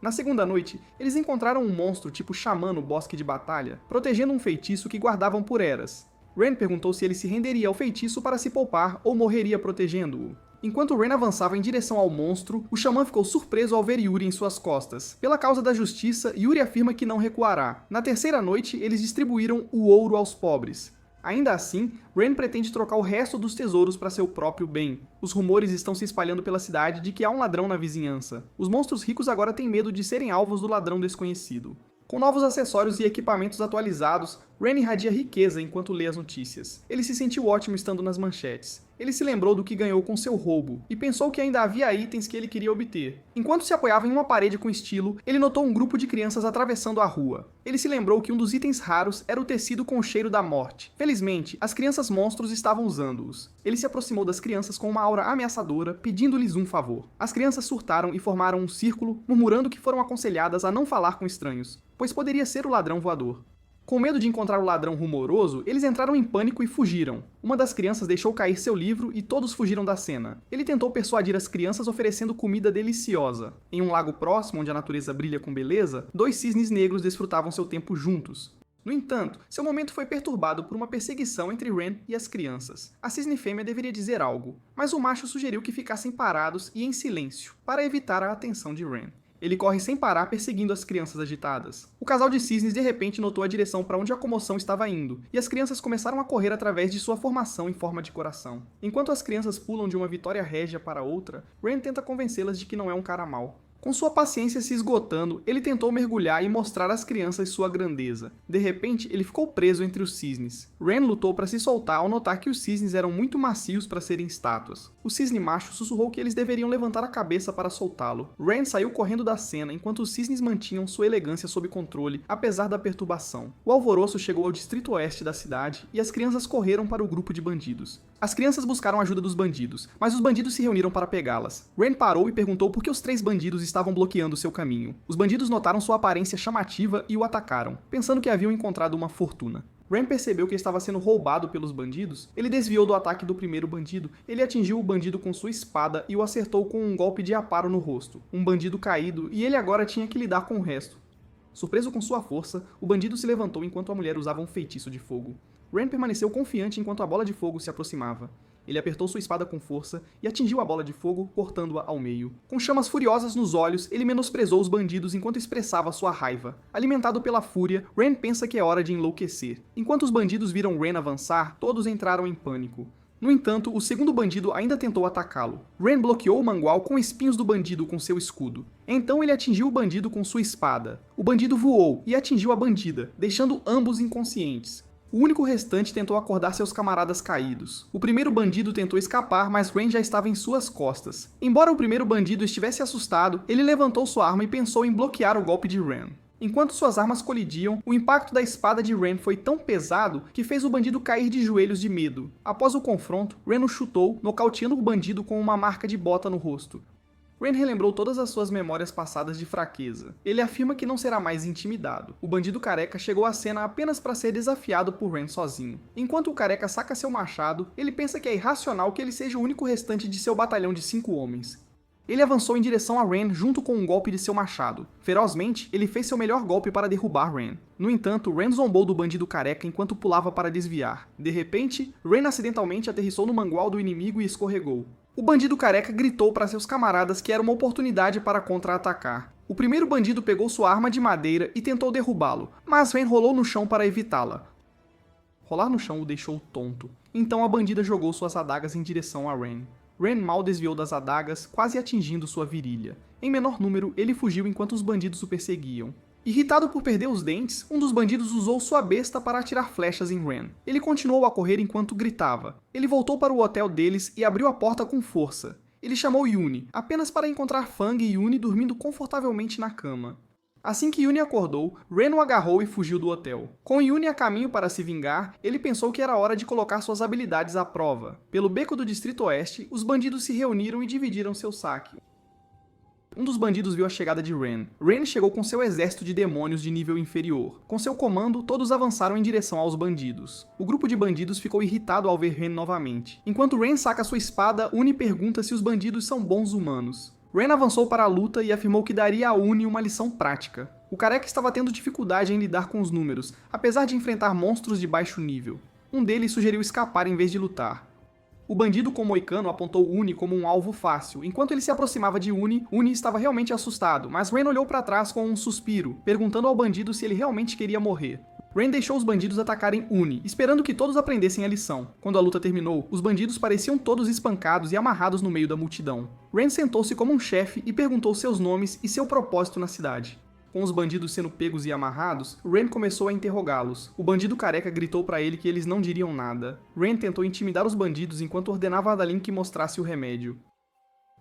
Na segunda noite, eles encontraram um monstro tipo xamã no bosque de batalha, protegendo um feitiço que guardavam por eras. Ren perguntou se ele se renderia ao feitiço para se poupar ou morreria protegendo-o. Enquanto Ren avançava em direção ao monstro, o xamã ficou surpreso ao ver Yuri em suas costas. Pela causa da justiça, Yuri afirma que não recuará. Na terceira noite, eles distribuíram o ouro aos pobres. Ainda assim, Ren pretende trocar o resto dos tesouros para seu próprio bem. Os rumores estão se espalhando pela cidade de que há um ladrão na vizinhança. Os monstros ricos agora têm medo de serem alvos do ladrão desconhecido. Com novos acessórios e equipamentos atualizados, Ren irradia riqueza enquanto lê as notícias. Ele se sentiu ótimo estando nas manchetes. Ele se lembrou do que ganhou com seu roubo, e pensou que ainda havia itens que ele queria obter. Enquanto se apoiava em uma parede com estilo, ele notou um grupo de crianças atravessando a rua. Ele se lembrou que um dos itens raros era o tecido com o cheiro da morte. Felizmente, as crianças monstros estavam usando-os. Ele se aproximou das crianças com uma aura ameaçadora, pedindo-lhes um favor. As crianças surtaram e formaram um círculo, murmurando que foram aconselhadas a não falar com estranhos, pois poderia ser o ladrão voador. Com medo de encontrar o ladrão rumoroso, eles entraram em pânico e fugiram. Uma das crianças deixou cair seu livro e todos fugiram da cena. Ele tentou persuadir as crianças oferecendo comida deliciosa. Em um lago próximo, onde a natureza brilha com beleza, 2 cisnes negros desfrutavam seu tempo juntos. No entanto, seu momento foi perturbado por uma perseguição entre Ren e as crianças. A cisne fêmea deveria dizer algo, mas o macho sugeriu que ficassem parados e em silêncio, para evitar a atenção de Ren. Ele corre sem parar perseguindo as crianças agitadas. O casal de cisnes de repente notou a direção para onde a comoção estava indo, e as crianças começaram a correr através de sua formação em forma de coração. Enquanto as crianças pulam de uma vitória régia para outra, Ren tenta convencê-las de que não é um cara mau. Com sua paciência se esgotando, ele tentou mergulhar e mostrar às crianças sua grandeza. De repente, ele ficou preso entre os cisnes. Ren lutou para se soltar ao notar que os cisnes eram muito macios para serem estátuas. O cisne macho sussurrou que eles deveriam levantar a cabeça para soltá-lo. Ren saiu correndo da cena enquanto os cisnes mantinham sua elegância sob controle, apesar da perturbação. O alvoroço chegou ao distrito oeste da cidade e as crianças correram para o grupo de bandidos. As crianças buscaram a ajuda dos bandidos, mas os bandidos se reuniram para pegá-las. Ren parou e perguntou por que os 3 bandidos estavam bloqueando seu caminho. Os bandidos notaram sua aparência chamativa e o atacaram, pensando que haviam encontrado uma fortuna. Ren percebeu que estava sendo roubado pelos bandidos. Ele desviou do ataque do primeiro bandido. Ele atingiu o bandido com sua espada e o acertou com um golpe de aparo no rosto. Um bandido caído, e ele agora tinha que lidar com o resto. Surpreso com sua força, o bandido se levantou enquanto a mulher usava um feitiço de fogo. Ren permaneceu confiante enquanto a bola de fogo se aproximava. Ele apertou sua espada com força e atingiu a bola de fogo, cortando-a ao meio. Com chamas furiosas nos olhos, ele menosprezou os bandidos enquanto expressava sua raiva. Alimentado pela fúria, Ren pensa que é hora de enlouquecer. Enquanto os bandidos viram Ren avançar, todos entraram em pânico. No entanto, o segundo bandido ainda tentou atacá-lo. Ren bloqueou o mangual com espinhos do bandido com seu escudo. Então ele atingiu o bandido com sua espada. O bandido voou e atingiu a bandida, deixando ambos inconscientes. O único restante tentou acordar seus camaradas caídos. O primeiro bandido tentou escapar, mas Ren já estava em suas costas. Embora o primeiro bandido estivesse assustado, ele levantou sua arma e pensou em bloquear o golpe de Ren. Enquanto suas armas colidiam, o impacto da espada de Ren foi tão pesado que fez o bandido cair de joelhos de medo. Após o confronto, Ren o chutou, nocauteando o bandido com uma marca de bota no rosto. Ren relembrou todas as suas memórias passadas de fraqueza. Ele afirma que não será mais intimidado. O bandido careca chegou à cena apenas para ser desafiado por Ren sozinho. Enquanto o careca saca seu machado, ele pensa que é irracional que ele seja o único restante de seu batalhão de 5 homens. Ele avançou em direção a Ren junto com um golpe de seu machado. Ferozmente, ele fez seu melhor golpe para derrubar Ren. No entanto, Ren zombou do bandido careca enquanto pulava para desviar. De repente, Ren acidentalmente aterrissou no mangual do inimigo e escorregou. O bandido careca gritou para seus camaradas que era uma oportunidade para contra-atacar. O primeiro bandido pegou sua arma de madeira e tentou derrubá-lo, mas Ren rolou no chão para evitá-la. Rolar no chão o deixou tonto. Então a bandida jogou suas adagas em direção a Ren. Ren mal desviou das adagas, quase atingindo sua virilha. Em menor número, ele fugiu enquanto os bandidos o perseguiam. Irritado por perder os dentes, um dos bandidos usou sua besta para atirar flechas em Ren. Ele continuou a correr enquanto gritava. Ele voltou para o hotel deles e abriu a porta com força. Ele chamou Yuni, apenas para encontrar Fang e Yuni dormindo confortavelmente na cama. Assim que Yuni acordou, Ren o agarrou e fugiu do hotel. Com Yuni a caminho para se vingar, ele pensou que era hora de colocar suas habilidades à prova. Pelo beco do Distrito Oeste, os bandidos se reuniram e dividiram seu saque. Um dos bandidos viu a chegada de Ren. Ren chegou com seu exército de demônios de nível inferior. Com seu comando, todos avançaram em direção aos bandidos. O grupo de bandidos ficou irritado ao ver Ren novamente. Enquanto Ren saca sua espada, Uni pergunta se os bandidos são bons humanos. Ren avançou para a luta e afirmou que daria a Uni uma lição prática. O careca estava tendo dificuldade em lidar com os números, apesar de enfrentar monstros de baixo nível. Um deles sugeriu escapar em vez de lutar. O bandido com moicano apontou Uni como um alvo fácil. Enquanto ele se aproximava de Uni estava realmente assustado, mas Ren olhou para trás com um suspiro, perguntando ao bandido se ele realmente queria morrer. Ren deixou os bandidos atacarem Uni, esperando que todos aprendessem a lição. Quando a luta terminou, os bandidos pareciam todos espancados e amarrados no meio da multidão. Ren sentou-se como um chefe e perguntou seus nomes e seu propósito na cidade. Com os bandidos sendo pegos e amarrados, Ren começou a interrogá-los. O bandido careca gritou para ele que eles não diriam nada. Ren tentou intimidar os bandidos enquanto ordenava a Daling que mostrasse o remédio.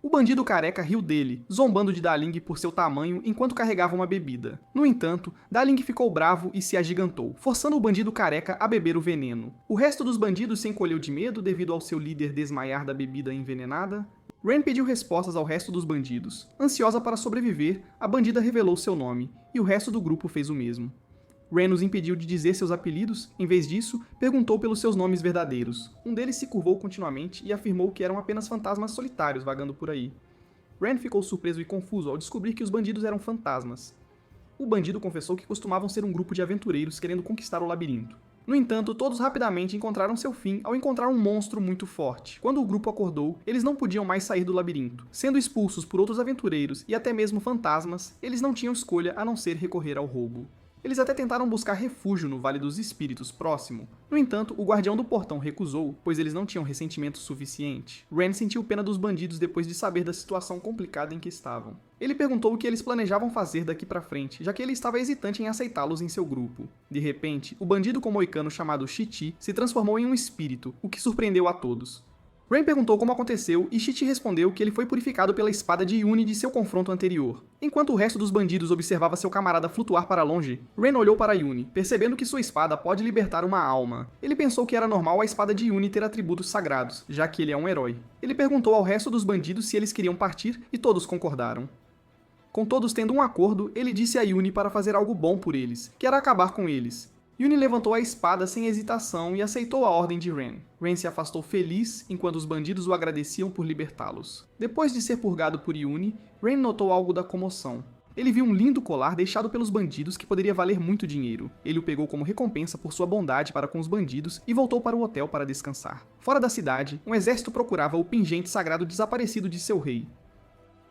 O bandido careca riu dele, zombando de Daling por seu tamanho enquanto carregava uma bebida. No entanto, Daling ficou bravo e se agigantou, forçando o bandido careca a beber o veneno. O resto dos bandidos se encolheu de medo devido ao seu líder desmaiar da bebida envenenada. Ren pediu respostas ao resto dos bandidos. Ansiosa para sobreviver, a bandida revelou seu nome, e o resto do grupo fez o mesmo. Ren os impediu de dizer seus apelidos, em vez disso, perguntou pelos seus nomes verdadeiros. Um deles se curvou continuamente e afirmou que eram apenas fantasmas solitários vagando por aí. Ren ficou surpreso e confuso ao descobrir que os bandidos eram fantasmas. O bandido confessou que costumavam ser um grupo de aventureiros querendo conquistar o labirinto. No entanto, todos rapidamente encontraram seu fim ao encontrar um monstro muito forte. Quando o grupo acordou, eles não podiam mais sair do labirinto. Sendo expulsos por outros aventureiros e até mesmo fantasmas, eles não tinham escolha a não ser recorrer ao roubo. Eles até tentaram buscar refúgio no Vale dos Espíritos próximo. No entanto, o guardião do portão recusou, pois eles não tinham ressentimento suficiente. Ren sentiu pena dos bandidos depois de saber da situação complicada em que estavam. Ele perguntou o que eles planejavam fazer daqui pra frente, já que ele estava hesitante em aceitá-los em seu grupo. De repente, o bandido com moicano chamado Shiti se transformou em um espírito, o que surpreendeu a todos. Ren perguntou como aconteceu e Shiti respondeu que ele foi purificado pela espada de Yuni de seu confronto anterior. Enquanto o resto dos bandidos observava seu camarada flutuar para longe, Ren olhou para Yuni, percebendo que sua espada pode libertar uma alma. Ele pensou que era normal a espada de Yuni ter atributos sagrados, já que ele é um herói. Ele perguntou ao resto dos bandidos se eles queriam partir e todos concordaram. Com todos tendo um acordo, ele disse a Yuni para fazer algo bom por eles, que era acabar com eles. Yuni levantou a espada sem hesitação e aceitou a ordem de Ren. Ren se afastou feliz, enquanto os bandidos o agradeciam por libertá-los. Depois de ser purgado por Yuni, Ren notou algo da comoção. Ele viu um lindo colar deixado pelos bandidos que poderia valer muito dinheiro. Ele o pegou como recompensa por sua bondade para com os bandidos e voltou para o hotel para descansar. Fora da cidade, um exército procurava o pingente sagrado desaparecido de seu rei.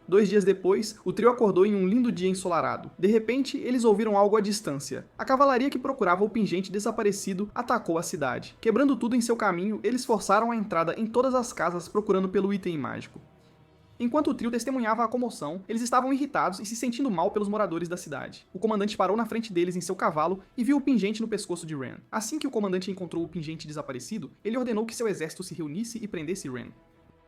2 dias depois, o trio acordou em um lindo dia ensolarado. De repente, eles ouviram algo à distância. A cavalaria que procurava o pingente desaparecido atacou a cidade. Quebrando tudo em seu caminho, eles forçaram a entrada em todas as casas procurando pelo item mágico. Enquanto o trio testemunhava a comoção, eles estavam irritados e se sentindo mal pelos moradores da cidade. O comandante parou na frente deles em seu cavalo e viu o pingente no pescoço de Ren. Assim que o comandante encontrou o pingente desaparecido, ele ordenou que seu exército se reunisse e prendesse Ren.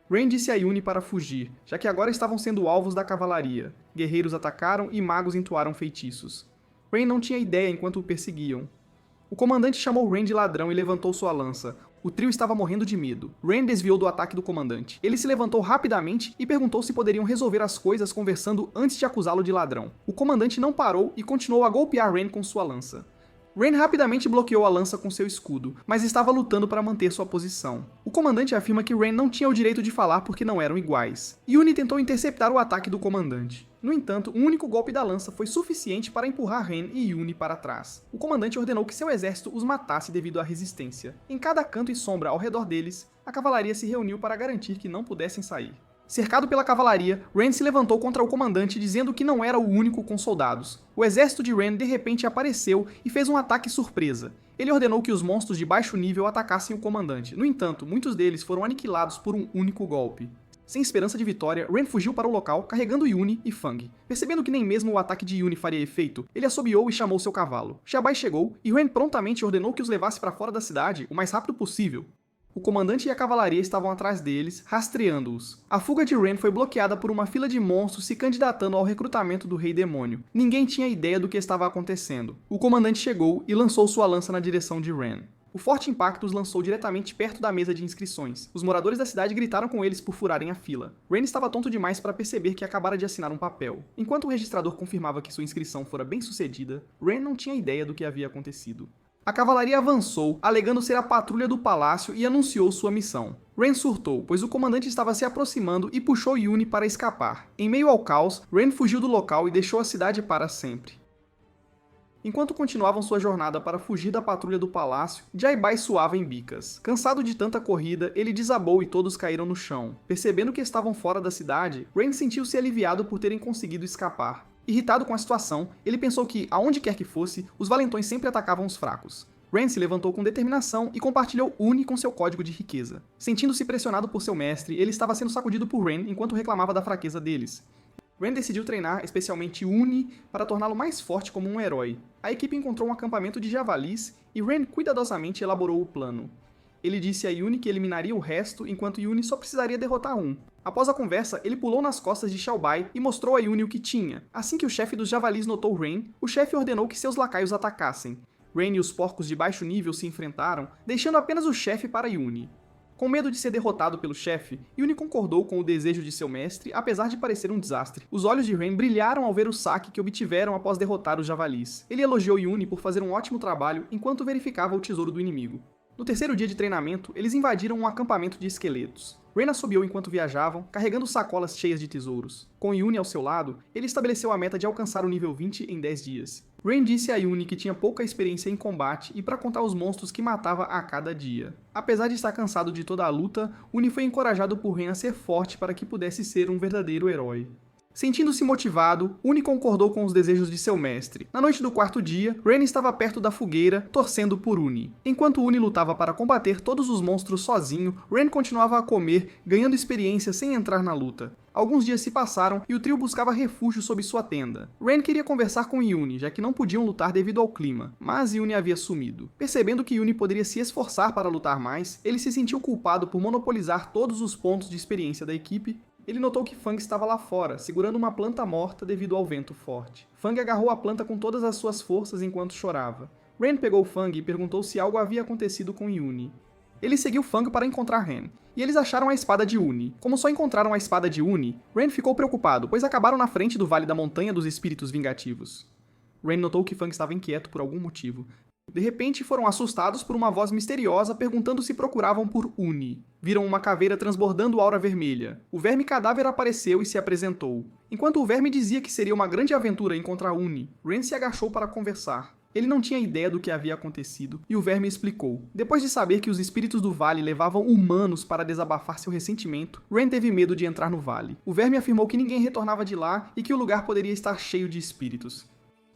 Ren disse a Yuni para fugir, já que agora estavam sendo alvos da cavalaria. Guerreiros atacaram e magos entoaram feitiços. Ren não tinha ideia enquanto o perseguiam. O comandante chamou Ren de ladrão e levantou sua lança. O trio estava morrendo de medo. Ren desviou do ataque do comandante. Ele se levantou rapidamente e perguntou se poderiam resolver as coisas conversando antes de acusá-lo de ladrão. O comandante não parou e continuou a golpear Ren com sua lança. Ren rapidamente bloqueou a lança com seu escudo, mas estava lutando para manter sua posição. O comandante afirma que Ren não tinha o direito de falar porque não eram iguais. Yuni tentou interceptar o ataque do comandante. No entanto, um único golpe da lança foi suficiente para empurrar Ren e Yuni para trás. O comandante ordenou que seu exército os matasse devido à resistência. Em cada canto e sombra ao redor deles, a cavalaria se reuniu para garantir que não pudessem sair. Cercado pela cavalaria, Ren se levantou contra o comandante dizendo que não era o único com soldados. O exército de Ren de repente apareceu e fez um ataque surpresa. Ele ordenou que os monstros de baixo nível atacassem o comandante. No entanto, muitos deles foram aniquilados por um único golpe. Sem esperança de vitória, Ren fugiu para o local, carregando Yuni e Fang. Percebendo que nem mesmo o ataque de Yuni faria efeito, ele assobiou e chamou seu cavalo. Xiaobai chegou e Ren prontamente ordenou que os levasse para fora da cidade o mais rápido possível. O comandante e a cavalaria estavam atrás deles, rastreando-os. A fuga de Ren foi bloqueada por uma fila de monstros se candidatando ao recrutamento do Rei Demônio. Ninguém tinha ideia do que estava acontecendo. O comandante chegou e lançou sua lança na direção de Ren. O forte impacto os lançou diretamente perto da mesa de inscrições. Os moradores da cidade gritaram com eles por furarem a fila. Ren estava tonto demais para perceber que acabara de assinar um papel. Enquanto o registrador confirmava que sua inscrição fora bem sucedida, Ren não tinha ideia do que havia acontecido. A cavalaria avançou, alegando ser a patrulha do palácio, e anunciou sua missão. Ren surtou, pois o comandante estava se aproximando e puxou Yuni para escapar. Em meio ao caos, Ren fugiu do local e deixou a cidade para sempre. Enquanto continuavam sua jornada para fugir da patrulha do palácio, Jaibai suava em bicas. Cansado de tanta corrida, ele desabou e todos caíram no chão. Percebendo que estavam fora da cidade, Ren sentiu-se aliviado por terem conseguido escapar. Irritado com a situação, ele pensou que, aonde quer que fosse, os valentões sempre atacavam os fracos. Ren se levantou com determinação e compartilhou Uni com seu código de riqueza. Sentindo-se pressionado por seu mestre, ele estava sendo sacudido por Ren enquanto reclamava da fraqueza deles. Ren decidiu treinar especialmente Uni para torná-lo mais forte como um herói. A equipe encontrou um acampamento de javalis e Ren cuidadosamente elaborou o plano. Ele disse a Yuni que eliminaria o resto, enquanto Yuni só precisaria derrotar um. Após a conversa, ele pulou nas costas de Xiaobai e mostrou a Yuni o que tinha. Assim que o chefe dos javalis notou Ren, o chefe ordenou que seus lacaios atacassem. Ren e os porcos de baixo nível se enfrentaram, deixando apenas o chefe para Yuni. Com medo de ser derrotado pelo chefe, Yuni concordou com o desejo de seu mestre, apesar de parecer um desastre. Os olhos de Ren brilharam ao ver o saque que obtiveram após derrotar os javalis. Ele elogiou Yuni por fazer um ótimo trabalho enquanto verificava o tesouro do inimigo. No terceiro dia de treinamento, eles invadiram um acampamento de esqueletos. Ren assobiou enquanto viajavam, carregando sacolas cheias de tesouros. Com Yuni ao seu lado, ele estabeleceu a meta de alcançar o nível 20 em 10 dias. Ren disse a Yuni que tinha pouca experiência em combate e para contar os monstros que matava a cada dia. Apesar de estar cansado de toda a luta, Yuni foi encorajado por Ren a ser forte para que pudesse ser um verdadeiro herói. Sentindo-se motivado, Uni concordou com os desejos de seu mestre. Na noite do quarto dia, Ren estava perto da fogueira, torcendo por Uni. Enquanto Uni lutava para combater todos os monstros sozinho, Ren continuava a comer, ganhando experiência sem entrar na luta. Alguns dias se passaram e o trio buscava refúgio sob sua tenda. Ren queria conversar com Yuni, já que não podiam lutar devido ao clima, mas Yuni havia sumido. Percebendo que Yuni poderia se esforçar para lutar mais, ele se sentiu culpado por monopolizar todos os pontos de experiência da equipe. Ele notou que Fang estava lá fora, segurando uma planta morta devido ao vento forte. Fang agarrou a planta com todas as suas forças enquanto chorava. Ren pegou Fang e perguntou se algo havia acontecido com Yuni. Ele seguiu Fang para encontrar Ren, e eles acharam a espada de Uni. Como só encontraram a espada de Uni, Ren ficou preocupado, pois acabaram na frente do Vale da Montanha dos Espíritos Vingativos. Ren notou que Fang estava inquieto por algum motivo. De repente, foram assustados por uma voz misteriosa perguntando se procuravam por Uni. Viram uma caveira transbordando aura vermelha. O verme cadáver apareceu e se apresentou. Enquanto o verme dizia que seria uma grande aventura encontrar Uni, Ren se agachou para conversar. Ele não tinha ideia do que havia acontecido, e o verme explicou. Depois de saber que os espíritos do vale levavam humanos para desabafar seu ressentimento, Ren teve medo de entrar no vale. O verme afirmou que ninguém retornava de lá e que o lugar poderia estar cheio de espíritos.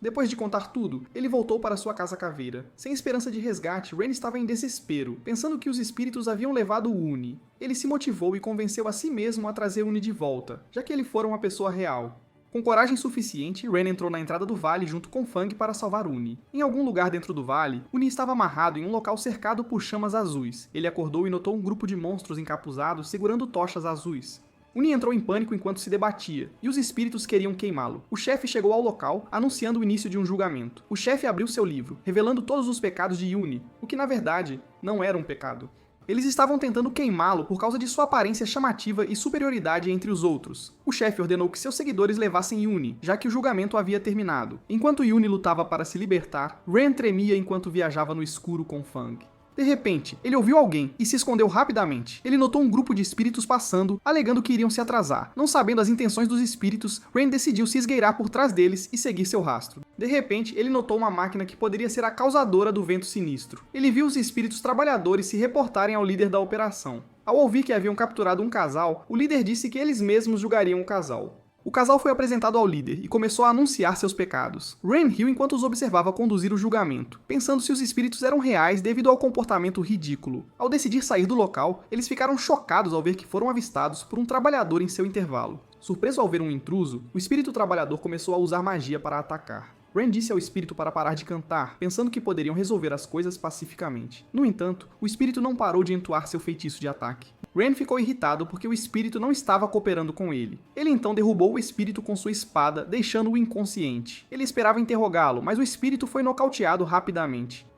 Depois de contar tudo, ele voltou para sua casa caveira. Sem esperança de resgate, Ren estava em desespero, pensando que os espíritos haviam levado Uni. Ele se motivou e convenceu a si mesmo a trazer Uni de volta, já que ele fora uma pessoa real. Com coragem suficiente, Ren entrou na entrada do vale junto com Fang para salvar Uni. Em algum lugar dentro do vale, Uni estava amarrado em um local cercado por chamas azuis. Ele acordou e notou um grupo de monstros encapuzados segurando tochas azuis. Uni entrou em pânico enquanto se debatia, e os espíritos queriam queimá-lo. O chefe chegou ao local, anunciando o início de um julgamento. O chefe abriu seu livro, revelando todos os pecados de Uni, o que na verdade não era um pecado. Eles estavam tentando queimá-lo por causa de sua aparência chamativa e superioridade entre os outros. O chefe ordenou que seus seguidores levassem Uni, já que o julgamento havia terminado. Enquanto Uni lutava para se libertar, Ren tremia enquanto viajava no escuro com Fang. De repente, ele ouviu alguém e se escondeu rapidamente. Ele notou um grupo de espíritos passando, alegando que iriam se atrasar. Não sabendo as intenções dos espíritos, Ren decidiu se esgueirar por trás deles e seguir seu rastro. De repente, ele notou uma máquina que poderia ser a causadora do vento sinistro. Ele viu os espíritos trabalhadores se reportarem ao líder da operação. Ao ouvir que haviam capturado um casal, o líder disse que eles mesmos julgariam o casal. O casal foi apresentado ao líder e começou a anunciar seus pecados. Ren riu enquanto os observava conduzir o julgamento, pensando se os espíritos eram reais devido ao comportamento ridículo. Ao decidir sair do local, eles ficaram chocados ao ver que foram avistados por um trabalhador em seu intervalo. Surpreso ao ver um intruso, o espírito trabalhador começou a usar magia para atacar. Ren disse ao espírito para parar de cantar, pensando que poderiam resolver as coisas pacificamente. No entanto, o espírito não parou de entoar seu feitiço de ataque. Ren ficou irritado porque o espírito não estava cooperando com ele. Ele então derrubou o espírito com sua espada, deixando-o inconsciente. Ele esperava interrogá-lo, mas o espírito foi nocauteado rapidamente.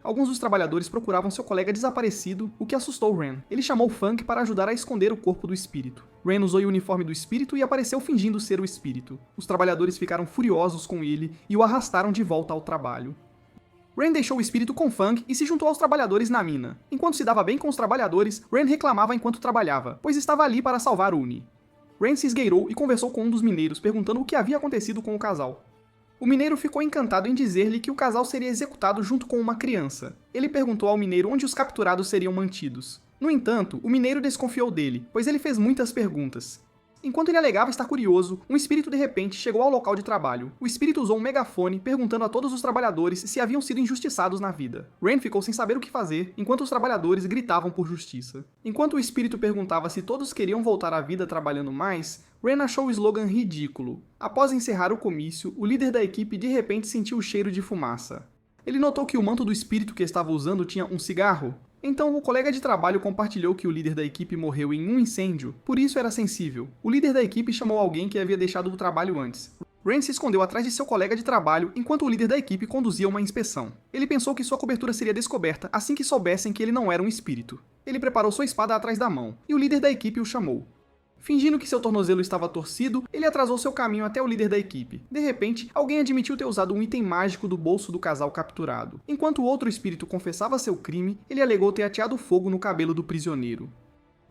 Alguns dos trabalhadores procuravam seu colega desaparecido, o que assustou Ren. Ele chamou Funk para ajudar a esconder o corpo do espírito. Ren usou o uniforme do espírito e apareceu fingindo ser o espírito. Os trabalhadores ficaram furiosos com ele e o arrastaram de volta ao trabalho. Ren deixou o espírito com Funk e se juntou aos trabalhadores na mina. Enquanto se dava bem com os trabalhadores, Ren reclamava enquanto trabalhava, pois estava ali para salvar Uni. Ren se esgueirou e conversou com um dos mineiros, perguntando o que havia acontecido com o casal. O mineiro ficou encantado em dizer-lhe que o casal seria executado junto com uma criança. Ele perguntou ao mineiro onde os capturados seriam mantidos. No entanto, o mineiro desconfiou dele, pois ele fez muitas perguntas. Enquanto ele alegava estar curioso, um espírito de repente chegou ao local de trabalho. O espírito usou um megafone, perguntando a todos os trabalhadores se haviam sido injustiçados na vida. Ren ficou sem saber o que fazer, enquanto os trabalhadores gritavam por justiça. Enquanto o espírito perguntava se todos queriam voltar à vida trabalhando mais, Ren achou o slogan ridículo. Após encerrar o comício, o líder da equipe de repente sentiu o cheiro de fumaça. Ele notou que o manto do espírito que estava usando tinha um cigarro. Então, o colega de trabalho compartilhou que o líder da equipe morreu em um incêndio, por isso era sensível. O líder da equipe chamou alguém que havia deixado o trabalho antes. Ren se escondeu atrás de seu colega de trabalho enquanto o líder da equipe conduzia uma inspeção. Ele pensou que sua cobertura seria descoberta assim que soubessem que ele não era um espírito. Ele preparou sua espada atrás da mão, e o líder da equipe o chamou. Fingindo que seu tornozelo estava torcido, ele atrasou seu caminho até o líder da equipe. De repente, alguém admitiu ter usado um item mágico do bolso do casal capturado. Enquanto o outro espírito confessava seu crime, ele alegou ter ateado fogo no cabelo do prisioneiro.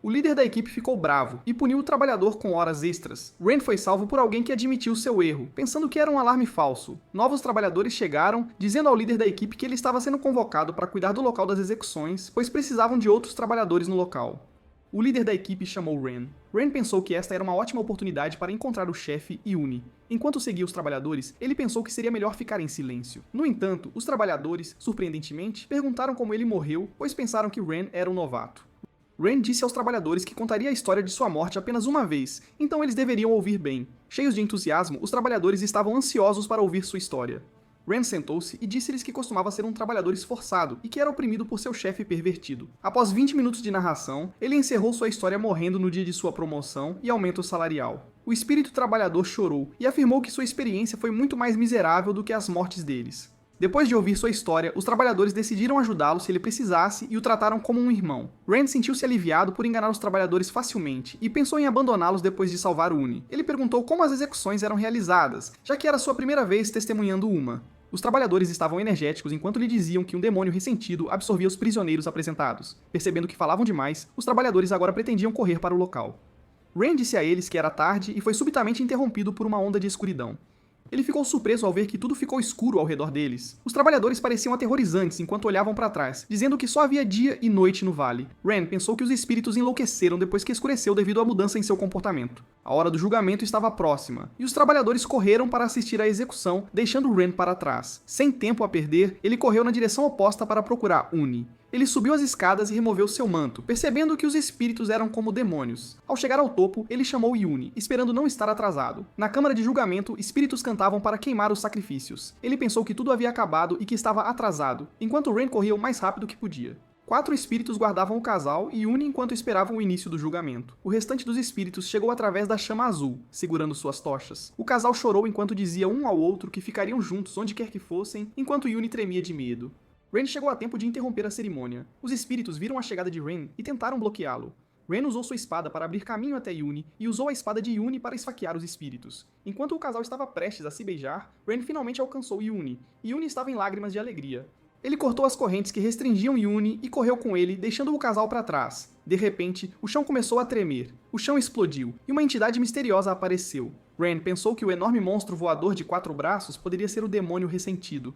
O líder da equipe ficou bravo e puniu o trabalhador com horas extras. Ren foi salvo por alguém que admitiu seu erro, pensando que era um alarme falso. Novos trabalhadores chegaram, dizendo ao líder da equipe que ele estava sendo convocado para cuidar do local das execuções, pois precisavam de outros trabalhadores no local. O líder da equipe chamou Ren. Ren pensou que esta era uma ótima oportunidade para encontrar o chefe Uni. Enquanto seguia os trabalhadores, ele pensou que seria melhor ficar em silêncio. No entanto, os trabalhadores, surpreendentemente, perguntaram como ele morreu, pois pensaram que Ren era um novato. Ren disse aos trabalhadores que contaria a história de sua morte apenas uma vez, então eles deveriam ouvir bem. Cheios de entusiasmo, os trabalhadores estavam ansiosos para ouvir sua história. Ren sentou-se e disse-lhes que costumava ser um trabalhador esforçado e que era oprimido por seu chefe pervertido. Após 20 minutos de narração, ele encerrou sua história morrendo no dia de sua promoção e aumento salarial. O espírito trabalhador chorou e afirmou que sua experiência foi muito mais miserável do que as mortes deles. Depois de ouvir sua história, os trabalhadores decidiram ajudá-lo se ele precisasse e o trataram como um irmão. Ren sentiu-se aliviado por enganar os trabalhadores facilmente e pensou em abandoná-los depois de salvar Uni. Ele perguntou como as execuções eram realizadas, já que era sua primeira vez testemunhando uma. Os trabalhadores estavam energéticos enquanto lhe diziam que um demônio ressentido absorvia os prisioneiros apresentados. Percebendo que falavam demais, os trabalhadores agora pretendiam correr para o local. Ren disse a eles que era tarde e foi subitamente interrompido por uma onda de escuridão. Ele ficou surpreso ao ver que tudo ficou escuro ao redor deles. Os trabalhadores pareciam aterrorizantes enquanto olhavam para trás, dizendo que só havia dia e noite no vale. Ren pensou que os espíritos enlouqueceram depois que escureceu devido à mudança em seu comportamento. A hora do julgamento estava próxima, e os trabalhadores correram para assistir à execução, deixando Ren para trás. Sem tempo a perder, ele correu na direção oposta para procurar Uni. Ele subiu as escadas e removeu seu manto, percebendo que os espíritos eram como demônios. Ao chegar ao topo, ele chamou Uni, esperando não estar atrasado. Na câmara de julgamento, espíritos cantavam para queimar os sacrifícios. Ele pensou que tudo havia acabado e que estava atrasado, enquanto Ren corria o mais rápido que podia. 4 espíritos guardavam o casal e Uni enquanto esperavam o início do julgamento. O restante dos espíritos chegou através da chama azul, segurando suas tochas. O casal chorou enquanto dizia um ao outro que ficariam juntos onde quer que fossem, enquanto Uni tremia de medo. Ren chegou a tempo de interromper a cerimônia. Os espíritos viram a chegada de Ren e tentaram bloqueá-lo. Ren usou sua espada para abrir caminho até Uni e usou a espada de Uni para esfaquear os espíritos. Enquanto o casal estava prestes a se beijar, Ren finalmente alcançou Uni, e Uni estava em lágrimas de alegria. Ele cortou as correntes que restringiam Uni e correu com ele, deixando o casal para trás. De repente, o chão começou a tremer. O chão explodiu, e uma entidade misteriosa apareceu. Ren pensou que o enorme monstro voador de 4 braços poderia ser o demônio ressentido.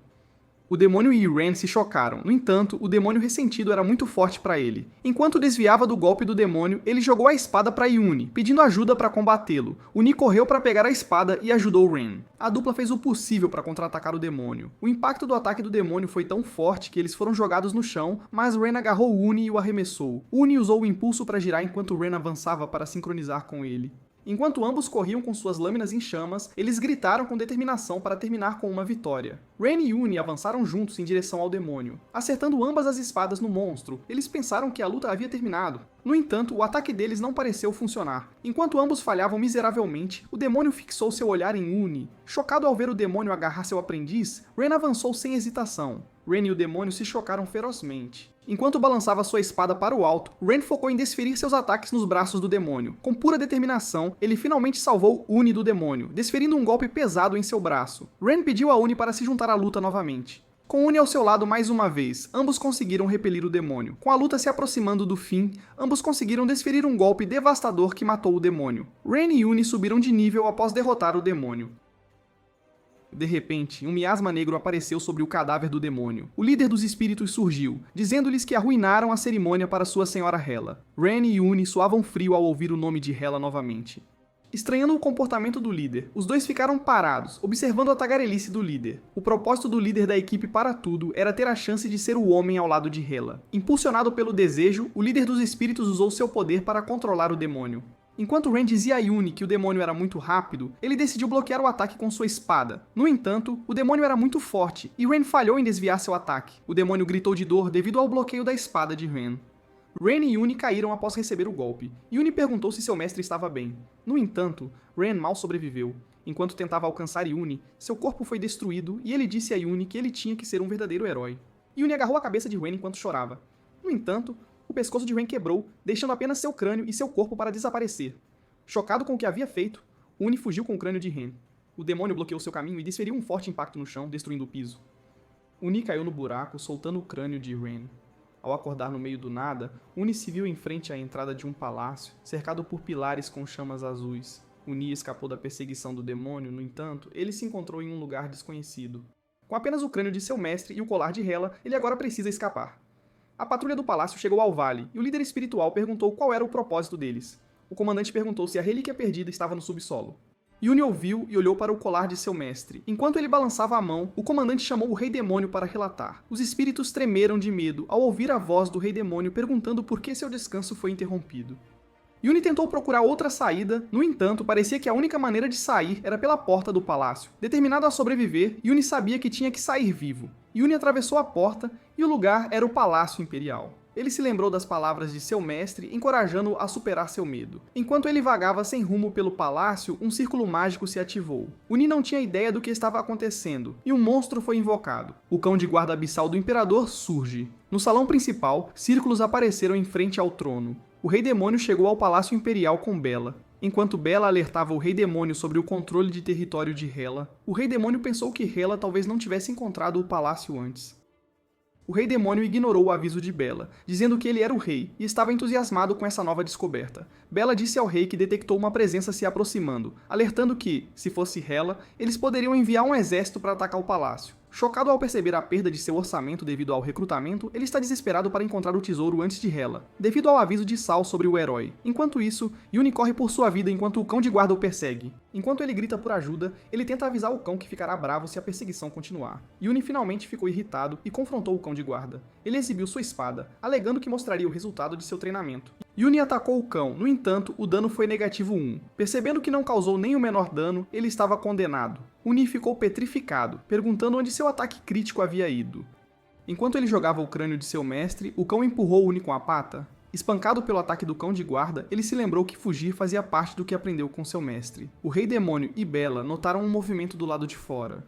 O demônio e Ren se chocaram. No entanto, o demônio ressentido era muito forte para ele. Enquanto desviava do golpe do demônio, ele jogou a espada para Yuni, pedindo ajuda para combatê-lo. Uni correu para pegar a espada e ajudou Ren. A dupla fez o possível para contra-atacar o demônio. O impacto do ataque do demônio foi tão forte que eles foram jogados no chão, mas Ren agarrou Uni e o arremessou. Uni usou o impulso para girar enquanto Ren avançava para sincronizar com ele. Enquanto ambos corriam com suas lâminas em chamas, eles gritaram com determinação para terminar com uma vitória. Ren e Uni avançaram juntos em direção ao demônio. Acertando ambas as espadas no monstro, eles pensaram que a luta havia terminado. No entanto, o ataque deles não pareceu funcionar. Enquanto ambos falhavam miseravelmente, o demônio fixou seu olhar em Uni. Chocado ao ver o demônio agarrar seu aprendiz, Ren avançou sem hesitação. Ren e o demônio se chocaram ferozmente. Enquanto balançava sua espada para o alto, Ren focou em desferir seus ataques nos braços do demônio. Com pura determinação, ele finalmente salvou Uni do demônio, desferindo um golpe pesado em seu braço. Ren pediu a Uni para se juntar à luta novamente. Com Uni ao seu lado mais uma vez, ambos conseguiram repelir o demônio. Com a luta se aproximando do fim, ambos conseguiram desferir um golpe devastador que matou o demônio. Ren e Uni subiram de nível após derrotar o demônio. De repente, um miasma negro apareceu sobre o cadáver do demônio. O líder dos espíritos surgiu, dizendo-lhes que arruinaram a cerimônia para sua senhora Hela. Ren e Uni suavam frio ao ouvir o nome de Hela novamente. Estranhando o comportamento do líder, os dois ficaram parados, observando a tagarelice do líder. O propósito do líder da equipe para tudo era ter a chance de ser o homem ao lado de Hela. Impulsionado pelo desejo, o líder dos espíritos usou seu poder para controlar o demônio. Enquanto Ren dizia a Yuni que o demônio era muito rápido, ele decidiu bloquear o ataque com sua espada. No entanto, o demônio era muito forte, e Ren falhou em desviar seu ataque. O demônio gritou de dor devido ao bloqueio da espada de Ren. Ren e Yuni caíram após receber o golpe. Yuni perguntou se seu mestre estava bem. No entanto, Ren mal sobreviveu. Enquanto tentava alcançar Yuni, seu corpo foi destruído e ele disse a Yuni que ele tinha que ser um verdadeiro herói. Yuni agarrou a cabeça de Ren enquanto chorava. No entanto, o pescoço de Ren quebrou, deixando apenas seu crânio e seu corpo para desaparecer. Chocado com o que havia feito, Uni fugiu com o crânio de Ren. O demônio bloqueou seu caminho e desferiu um forte impacto no chão, destruindo o piso. Uni caiu no buraco, soltando o crânio de Ren. Ao acordar no meio do nada, Uni se viu em frente à entrada de um palácio, cercado por pilares com chamas azuis. Uni escapou da perseguição do demônio, no entanto, ele se encontrou em um lugar desconhecido. Com apenas o crânio de seu mestre e o colar de Hela, ele agora precisa escapar. A patrulha do palácio chegou ao vale, e o líder espiritual perguntou qual era o propósito deles. O comandante perguntou se a relíquia perdida estava no subsolo. Yuni ouviu e olhou para o colar de seu mestre. Enquanto ele balançava a mão, o comandante chamou o Rei Demônio para relatar. Os espíritos tremeram de medo ao ouvir a voz do Rei Demônio perguntando por que seu descanso foi interrompido. Yuni tentou procurar outra saída, no entanto, parecia que a única maneira de sair era pela porta do palácio. Determinado a sobreviver, Yuni sabia que tinha que sair vivo. Yuni atravessou a porta e o lugar era o Palácio Imperial. Ele se lembrou das palavras de seu mestre, encorajando-o a superar seu medo. Enquanto ele vagava sem rumo pelo palácio, um círculo mágico se ativou. Uni não tinha ideia do que estava acontecendo, e um monstro foi invocado. O cão de guarda abissal do imperador surge. No salão principal, círculos apareceram em frente ao trono. O Rei Demônio chegou ao Palácio Imperial com Bela. Enquanto Bela alertava o Rei Demônio sobre o controle de território de Hela, o Rei Demônio pensou que Hela talvez não tivesse encontrado o palácio antes. O Rei Demônio ignorou o aviso de Bela, dizendo que ele era o rei, e estava entusiasmado com essa nova descoberta. Bela disse ao rei que detectou uma presença se aproximando, alertando que, se fosse Hela, eles poderiam enviar um exército para atacar o palácio. Chocado ao perceber a perda de seu orçamento devido ao recrutamento, ele está desesperado para encontrar o tesouro antes de Hela, devido ao aviso de Sal sobre o herói. Enquanto isso, Yuni corre por sua vida enquanto o cão de guarda o persegue. Enquanto ele grita por ajuda, ele tenta avisar o cão que ficará bravo se a perseguição continuar. Yuni finalmente ficou irritado e confrontou o cão de guarda. Ele exibiu sua espada, alegando que mostraria o resultado de seu treinamento. Yuni atacou o cão, no entanto, o dano foi negativo 1. Percebendo que não causou nem o menor dano, ele estava condenado. Uni ficou petrificado, perguntando onde seu ataque crítico havia ido. Enquanto ele jogava o crânio de seu mestre, o cão empurrou Uni com a pata. Espancado pelo ataque do cão de guarda, ele se lembrou que fugir fazia parte do que aprendeu com seu mestre. O Rei Demônio e Bela notaram um movimento do lado de fora.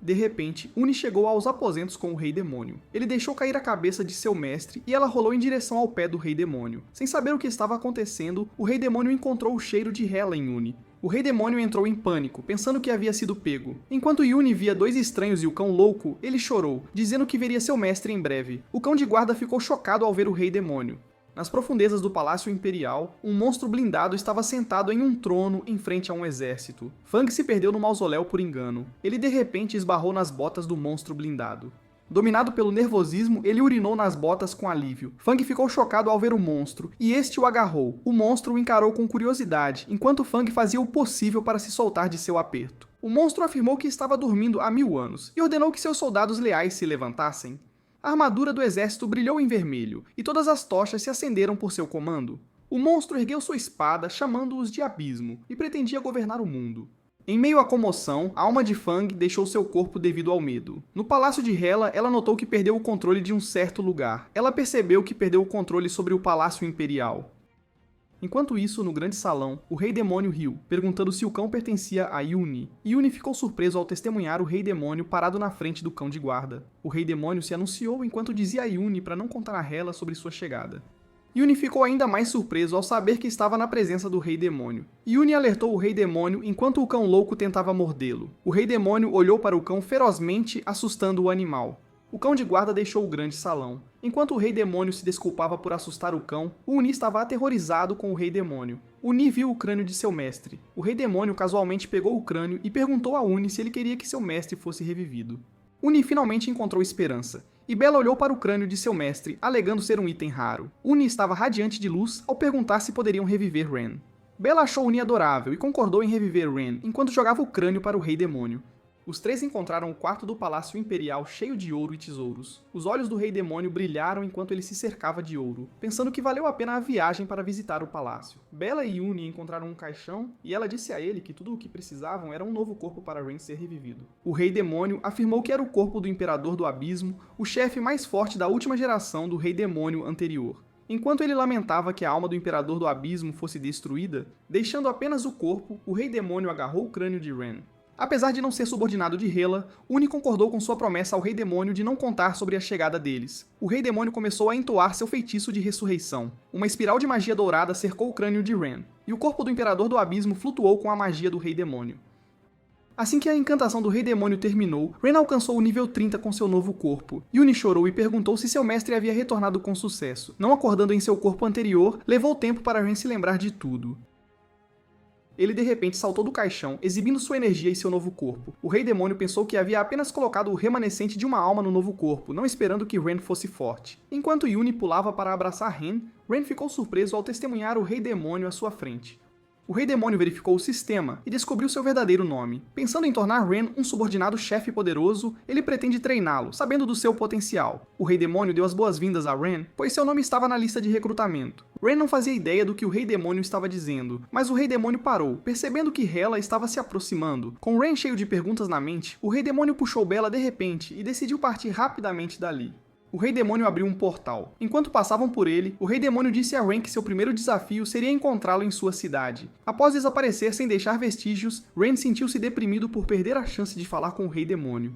De repente, Uni chegou aos aposentos com o Rei Demônio. Ele deixou cair a cabeça de seu mestre e ela rolou em direção ao pé do Rei Demônio. Sem saber o que estava acontecendo, o Rei Demônio encontrou o cheiro de Hela em Uni. O Rei Demônio entrou em pânico, pensando que havia sido pego. Enquanto Yuni via dois estranhos e o cão louco, ele chorou, dizendo que veria seu mestre em breve. O cão de guarda ficou chocado ao ver o Rei Demônio. Nas profundezas do Palácio Imperial, um monstro blindado estava sentado em um trono em frente a um exército. Fang se perdeu no mausoléu por engano. Ele de repente esbarrou nas botas do monstro blindado. Dominado pelo nervosismo, ele urinou nas botas com alívio. Fang ficou chocado ao ver o monstro, e este o agarrou. O monstro o encarou com curiosidade, enquanto Fang fazia o possível para se soltar de seu aperto. O monstro afirmou que estava dormindo há 1000 anos, e ordenou que seus soldados leais se levantassem. A armadura do exército brilhou em vermelho, e todas as tochas se acenderam por seu comando. O monstro ergueu sua espada, chamando-os de Abismo, e pretendia governar o mundo. Em meio à comoção, a alma de Fang deixou seu corpo devido ao medo. No palácio de Hela, ela notou que perdeu o controle de um certo lugar. Ela percebeu que perdeu o controle sobre o Palácio Imperial. Enquanto isso, no grande salão, o Rei Demônio riu, perguntando se o cão pertencia a Yuni. Yuni ficou surpreso ao testemunhar o Rei Demônio parado na frente do cão de guarda. O Rei Demônio se anunciou enquanto dizia a Yuni para não contar a Hela sobre sua chegada. Yuni ficou ainda mais surpreso ao saber que estava na presença do Rei Demônio. Yuni alertou o Rei Demônio enquanto o cão louco tentava mordê-lo. O Rei Demônio olhou para o cão ferozmente, assustando o animal. O cão de guarda deixou o grande salão. Enquanto o Rei Demônio se desculpava por assustar o cão, o Uni estava aterrorizado com o Rei Demônio. Uni viu o crânio de seu mestre. O Rei Demônio casualmente pegou o crânio e perguntou a Uni se ele queria que seu mestre fosse revivido. Uni finalmente encontrou esperança, e Bella olhou para o crânio de seu mestre, alegando ser um item raro. Uni estava radiante de luz ao perguntar se poderiam reviver Ren. Bella achou Uni adorável e concordou em reviver Ren, enquanto jogava o crânio para o Rei Demônio. Os três encontraram o quarto do Palácio Imperial cheio de ouro e tesouros. Os olhos do Rei Demônio brilharam enquanto ele se cercava de ouro, pensando que valeu a pena a viagem para visitar o palácio. Bella e Uni encontraram um caixão e ela disse a ele que tudo o que precisavam era um novo corpo para Ren ser revivido. O Rei Demônio afirmou que era o corpo do Imperador do Abismo, o chefe mais forte da última geração do Rei Demônio anterior. Enquanto ele lamentava que a alma do Imperador do Abismo fosse destruída, deixando apenas o corpo, o Rei Demônio agarrou o crânio de Ren. Apesar de não ser subordinado de Hela, Uni concordou com sua promessa ao Rei Demônio de não contar sobre a chegada deles. O Rei Demônio começou a entoar seu feitiço de ressurreição. Uma espiral de magia dourada cercou o crânio de Ren, e o corpo do Imperador do Abismo flutuou com a magia do Rei Demônio. Assim que a encantação do Rei Demônio terminou, Ren alcançou o nível 30 com seu novo corpo. Yuni chorou e perguntou se seu mestre havia retornado com sucesso. Não acordando em seu corpo anterior, levou tempo para Ren se lembrar de tudo. Ele de repente saltou do caixão, exibindo sua energia e seu novo corpo. O Rei Demônio pensou que havia apenas colocado o remanescente de uma alma no novo corpo, não esperando que Ren fosse forte. Enquanto Yuni pulava para abraçar Ren, Ren ficou surpreso ao testemunhar o Rei Demônio à sua frente. O Rei Demônio verificou o sistema e descobriu seu verdadeiro nome. Pensando em tornar Ren um subordinado chefe poderoso, ele pretende treiná-lo, sabendo do seu potencial. O Rei Demônio deu as boas-vindas a Ren, pois seu nome estava na lista de recrutamento. Ren não fazia ideia do que o Rei Demônio estava dizendo, mas o Rei Demônio parou, percebendo que Hela estava se aproximando. Com Ren cheio de perguntas na mente, o Rei Demônio puxou Bella de repente e decidiu partir rapidamente dali. O Rei Demônio abriu um portal. Enquanto passavam por ele, o Rei Demônio disse a Ren que seu primeiro desafio seria encontrá-lo em sua cidade. Após desaparecer sem deixar vestígios, Ren sentiu-se deprimido por perder a chance de falar com o Rei Demônio.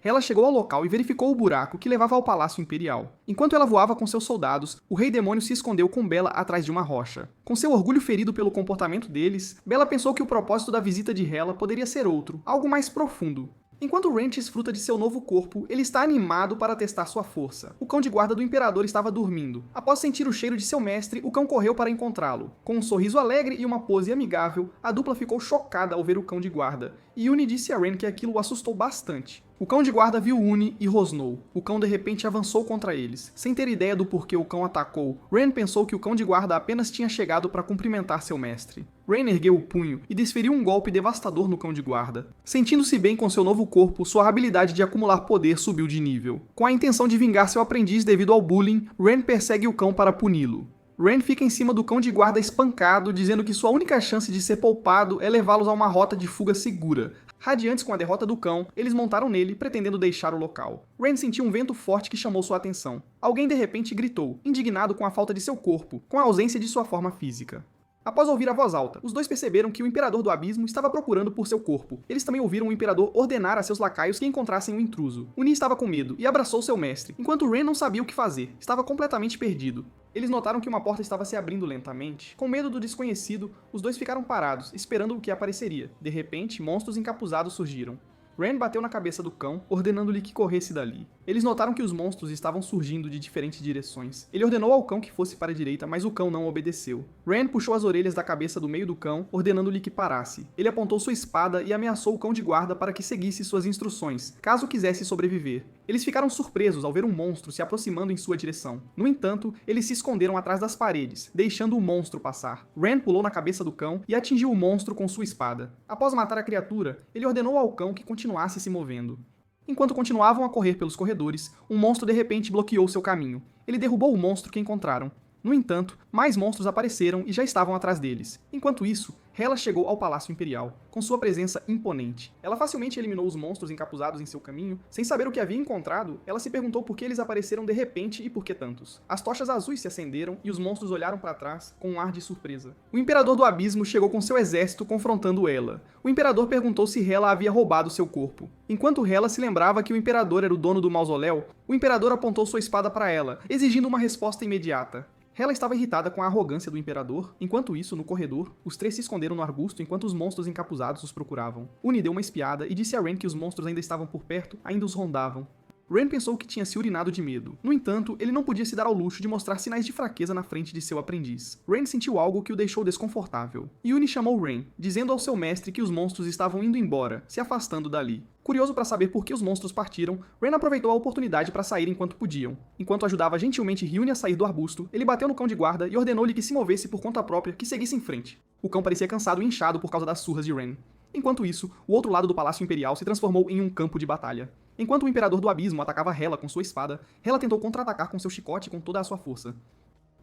Ela chegou ao local e verificou o buraco que levava ao Palácio Imperial. Enquanto ela voava com seus soldados, o Rei Demônio se escondeu com Bella atrás de uma rocha. Com seu orgulho ferido pelo comportamento deles, Bella pensou que o propósito da visita de Hela poderia ser outro, algo mais profundo. Enquanto Ren desfruta de seu novo corpo, ele está animado para testar sua força. O cão de guarda do Imperador estava dormindo. Após sentir o cheiro de seu mestre, o cão correu para encontrá-lo. Com um sorriso alegre e uma pose amigável, a dupla ficou chocada ao ver o cão de guarda, e Uni disse a Ren que aquilo o assustou bastante. O cão de guarda viu Uni e rosnou. O cão de repente avançou contra eles. Sem ter ideia do porquê o cão atacou, Ren pensou que o cão de guarda apenas tinha chegado para cumprimentar seu mestre. Ren ergueu o punho e desferiu um golpe devastador no cão de guarda. Sentindo-se bem com seu novo corpo, sua habilidade de acumular poder subiu de nível. Com a intenção de vingar seu aprendiz devido ao bullying, Ren persegue o cão para puni-lo. Ren fica em cima do cão de guarda espancado, dizendo que sua única chance de ser poupado é levá-los a uma rota de fuga segura. Radiantes com a derrota do cão, eles montaram nele, pretendendo deixar o local. Ren sentiu um vento forte que chamou sua atenção. Alguém de repente gritou, indignado com a falta de seu corpo, com a ausência de sua forma física. Após ouvir a voz alta, os dois perceberam que o Imperador do Abismo estava procurando por seu corpo. Eles também ouviram o Imperador ordenar a seus lacaios que encontrassem o intruso. Uni estava com medo e abraçou seu mestre, enquanto Ren não sabia o que fazer. Estava completamente perdido. Eles notaram que uma porta estava se abrindo lentamente. Com medo do desconhecido, os dois ficaram parados, esperando o que apareceria. De repente, monstros encapuzados surgiram. Ren bateu na cabeça do cão, ordenando-lhe que corresse dali. Eles notaram que os monstros estavam surgindo de diferentes direções. Ele ordenou ao cão que fosse para a direita, mas o cão não obedeceu. Ren puxou as orelhas da cabeça do meio do cão, ordenando-lhe que parasse. Ele apontou sua espada e ameaçou o cão de guarda para que seguisse suas instruções, caso quisesse sobreviver. Eles ficaram surpresos ao ver um monstro se aproximando em sua direção. No entanto, eles se esconderam atrás das paredes, deixando o monstro passar. Ren pulou na cabeça do cão e atingiu o monstro com sua espada. Após matar a criatura, ele ordenou ao cão que continuasse se movendo. Enquanto continuavam a correr pelos corredores, um monstro de repente bloqueou seu caminho. Ele derrubou o monstro que encontraram. No entanto, mais monstros apareceram e já estavam atrás deles. Enquanto isso, Hela chegou ao Palácio Imperial, com sua presença imponente. Ela facilmente eliminou os monstros encapuzados em seu caminho. Sem saber o que havia encontrado, ela se perguntou por que eles apareceram de repente e por que tantos. As tochas azuis se acenderam e os monstros olharam para trás com um ar de surpresa. O Imperador do Abismo chegou com seu exército confrontando ela. O Imperador perguntou se Hela havia roubado seu corpo. Enquanto Hela se lembrava que o Imperador era o dono do mausoléu, o Imperador apontou sua espada para ela, exigindo uma resposta imediata. Hela estava irritada com a arrogância do Imperador. Enquanto isso, no corredor, os três se esconderam no arbusto enquanto os monstros encapuzados os procuravam. Uni deu uma espiada e disse a Ren que os monstros ainda estavam por perto, ainda os rondavam. Ren pensou que tinha se urinado de medo. No entanto, ele não podia se dar ao luxo de mostrar sinais de fraqueza na frente de seu aprendiz. Ren sentiu algo que o deixou desconfortável. Yuni chamou Ren, dizendo ao seu mestre que os monstros estavam indo embora, se afastando dali. Curioso para saber por que os monstros partiram, Ren aproveitou a oportunidade para sair enquanto podiam. Enquanto ajudava gentilmente Yuni a sair do arbusto, ele bateu no cão de guarda e ordenou-lhe que se movesse por conta própria, que seguisse em frente. O cão parecia cansado e inchado por causa das surras de Ren. Enquanto isso, o outro lado do Palácio Imperial se transformou em um campo de batalha. Enquanto o Imperador do Abismo atacava Hela com sua espada, Hela tentou contra-atacar com seu chicote com toda a sua força.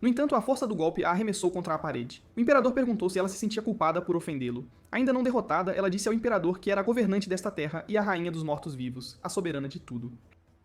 No entanto, a força do golpe a arremessou contra a parede. O Imperador perguntou se ela se sentia culpada por ofendê-lo. Ainda não derrotada, ela disse ao Imperador que era a governante desta terra e a rainha dos mortos-vivos, a soberana de tudo.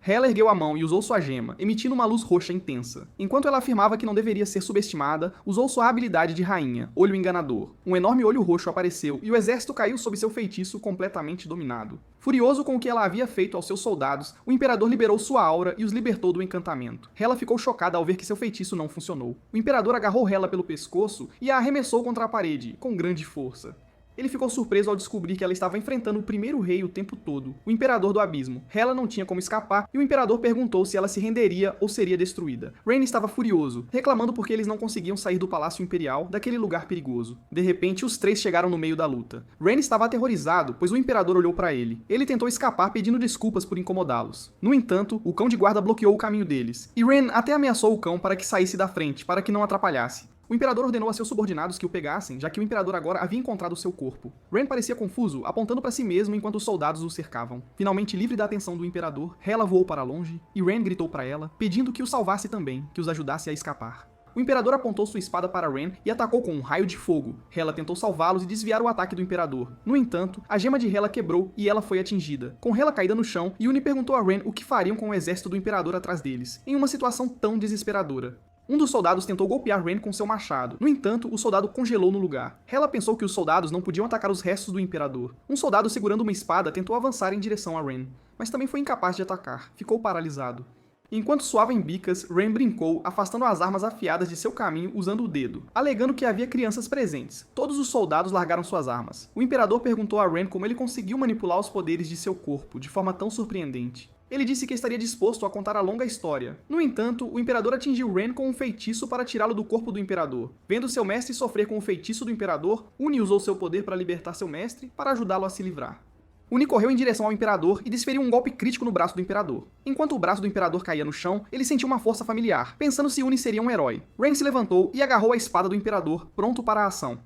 Hela ergueu a mão e usou sua gema, emitindo uma luz roxa intensa. Enquanto ela afirmava que não deveria ser subestimada, usou sua habilidade de rainha, Olho Enganador. Um enorme olho roxo apareceu e o exército caiu sob seu feitiço completamente dominado. Furioso com o que ela havia feito aos seus soldados, o Imperador liberou sua aura e os libertou do encantamento. Hela ficou chocada ao ver que seu feitiço não funcionou. O Imperador agarrou Hela pelo pescoço e a arremessou contra a parede, com grande força. Ele ficou surpreso ao descobrir que ela estava enfrentando o primeiro rei o tempo todo, o Imperador do Abismo. Hela não tinha como escapar e o Imperador perguntou se ela se renderia ou seria destruída. Ren estava furioso, reclamando porque eles não conseguiam sair do Palácio Imperial, daquele lugar perigoso. De repente, os três chegaram no meio da luta. Ren estava aterrorizado, pois o Imperador olhou para ele. Ele tentou escapar pedindo desculpas por incomodá-los. No entanto, o cão de guarda bloqueou o caminho deles, e Ren até ameaçou o cão para que saísse da frente, para que não atrapalhasse. O Imperador ordenou a seus subordinados que o pegassem, já que o Imperador agora havia encontrado seu corpo. Ren parecia confuso, apontando para si mesmo enquanto os soldados o cercavam. Finalmente livre da atenção do Imperador, Hela voou para longe, e Ren gritou para ela, pedindo que o salvasse também, que os ajudasse a escapar. O Imperador apontou sua espada para Ren e atacou com um raio de fogo. Hela tentou salvá-los e desviar o ataque do Imperador. No entanto, a gema de Hela quebrou e ela foi atingida. Com Hela caída no chão, Yuni perguntou a Ren o que fariam com o exército do Imperador atrás deles, em uma situação tão desesperadora. Um dos soldados tentou golpear Ren com seu machado. No entanto, o soldado congelou no lugar. Hela pensou que os soldados não podiam atacar os restos do Imperador. Um soldado segurando uma espada tentou avançar em direção a Ren, mas também foi incapaz de atacar. Ficou paralisado. Enquanto suavam bicas, Ren brincou, afastando as armas afiadas de seu caminho usando o dedo, alegando que havia crianças presentes. Todos os soldados largaram suas armas. O Imperador perguntou a Ren como ele conseguiu manipular os poderes de seu corpo de forma tão surpreendente. Ele disse que estaria disposto a contar a longa história. No entanto, o Imperador atingiu Ren com um feitiço para tirá-lo do corpo do Imperador. Vendo seu mestre sofrer com o feitiço do Imperador, Uni usou seu poder para libertar seu mestre para ajudá-lo a se livrar. Uni correu em direção ao Imperador e desferiu um golpe crítico no braço do Imperador. Enquanto o braço do Imperador caía no chão, ele sentiu uma força familiar, pensando se Uni seria um herói. Ren se levantou e agarrou a espada do Imperador, pronto para a ação.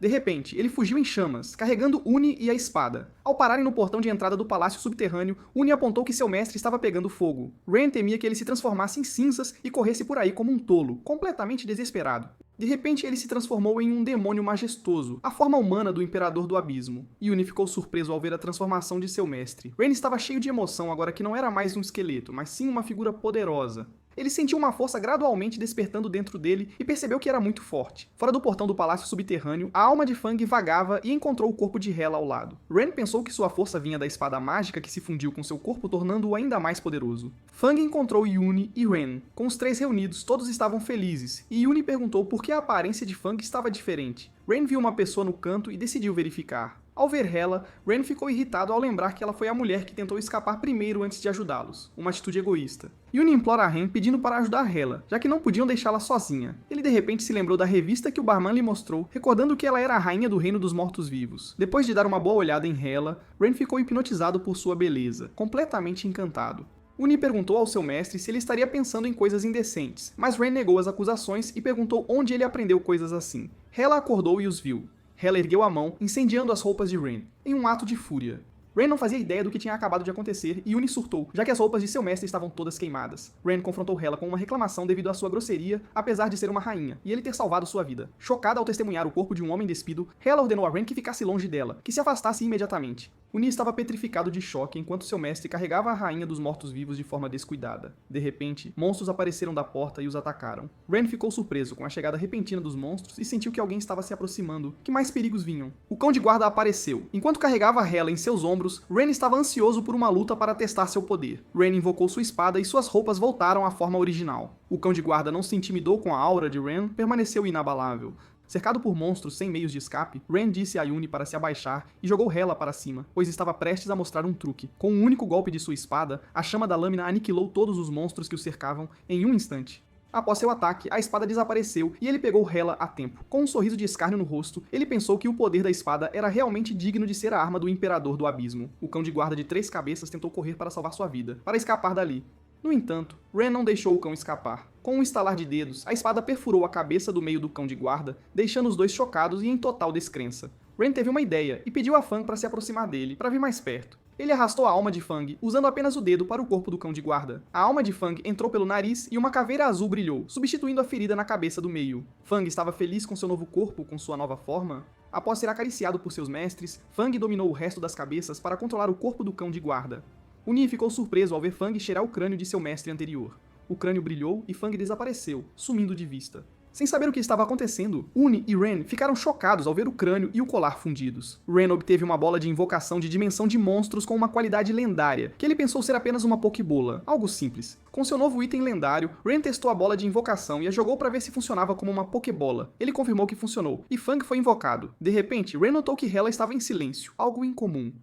De repente, ele fugiu em chamas, carregando Uni e a espada. Ao pararem no portão de entrada do palácio subterrâneo, Uni apontou que seu mestre estava pegando fogo. Ren temia que ele se transformasse em cinzas e corresse por aí como um tolo, completamente desesperado. De repente, ele se transformou em um demônio majestoso, a forma humana do Imperador do Abismo. Uni ficou surpreso ao ver a transformação de seu mestre. Ren estava cheio de emoção agora que não era mais um esqueleto, mas sim uma figura poderosa. Ele sentiu uma força gradualmente despertando dentro dele e percebeu que era muito forte. Fora do portão do palácio subterrâneo, a alma de Fang vagava e encontrou o corpo de Hela ao lado. Ren pensou que sua força vinha da espada mágica que se fundiu com seu corpo, tornando-o ainda mais poderoso. Fang encontrou Yuni e Ren. Com os três reunidos, todos estavam felizes, e Yuni perguntou por que a aparência de Fang estava diferente. Ren viu uma pessoa no canto e decidiu verificar. Ao ver Hela, Ren ficou irritado ao lembrar que ela foi a mulher que tentou escapar primeiro antes de ajudá-los, uma atitude egoísta. Yuni implora a Ren pedindo para ajudar Hela, já que não podiam deixá-la sozinha. Ele de repente se lembrou da revista que o barman lhe mostrou, recordando que ela era a rainha do reino dos mortos-vivos. Depois de dar uma boa olhada em Hela, Ren ficou hipnotizado por sua beleza, completamente encantado. Uni perguntou ao seu mestre se ele estaria pensando em coisas indecentes, mas Ren negou as acusações e perguntou onde ele aprendeu coisas assim. Hela acordou e os viu. Hela ergueu a mão, incendiando as roupas de Ren, em um ato de fúria. Ren não fazia ideia do que tinha acabado de acontecer e Uni surtou, já que as roupas de seu mestre estavam todas queimadas. Ren confrontou Hela com uma reclamação devido à sua grosseria, apesar de ser uma rainha, e ele ter salvado sua vida. Chocada ao testemunhar o corpo de um homem despido, Hela ordenou a Ren que ficasse longe dela, que se afastasse imediatamente. Uni estava petrificado de choque enquanto seu mestre carregava a rainha dos mortos-vivos de forma descuidada. De repente, monstros apareceram da porta e os atacaram. Ren ficou surpreso com a chegada repentina dos monstros e sentiu que alguém estava se aproximando. Que mais perigos vinham? O cão de guarda apareceu. Enquanto carregava Hela em seus ombros, Ren estava ansioso por uma luta para testar seu poder. Ren invocou sua espada e suas roupas voltaram à forma original. O cão de guarda não se intimidou com a aura de Ren, permaneceu inabalável. Cercado por monstros sem meios de escape, Ren disse a Yuni para se abaixar e jogou Hela para cima, pois estava prestes a mostrar um truque. Com um único golpe de sua espada, a chama da lâmina aniquilou todos os monstros que o cercavam em um instante. Após seu ataque, a espada desapareceu e ele pegou Hela a tempo. Com um sorriso de escárnio no rosto, ele pensou que o poder da espada era realmente digno de ser a arma do Imperador do Abismo. O cão de guarda de 3 cabeças tentou correr para salvar sua vida, para escapar dali. No entanto, Ren não deixou o cão escapar. Com um estalar de dedos, a espada perfurou a cabeça do meio do cão de guarda, deixando os dois chocados e em total descrença. Ren teve uma ideia e pediu a Fang para se aproximar dele, para vir mais perto. Ele arrastou a alma de Fang, usando apenas o dedo para o corpo do cão de guarda. A alma de Fang entrou pelo nariz e uma caveira azul brilhou, substituindo a ferida na cabeça do meio. Fang estava feliz com seu novo corpo, com sua nova forma. Após ser acariciado por seus mestres, Fang dominou o resto das cabeças para controlar o corpo do cão de guarda. Uni ficou surpreso ao ver Fang cheirar o crânio de seu mestre anterior. O crânio brilhou e Fang desapareceu, sumindo de vista. Sem saber o que estava acontecendo, Uni e Ren ficaram chocados ao ver o crânio e o colar fundidos. Ren obteve uma bola de invocação de dimensão de monstros com uma qualidade lendária, que ele pensou ser apenas uma Pokébola, algo simples. Com seu novo item lendário, Ren testou a bola de invocação e a jogou para ver se funcionava como uma Pokébola. Ele confirmou que funcionou, e Fang foi invocado. De repente, Ren notou que Hela estava em silêncio, algo incomum.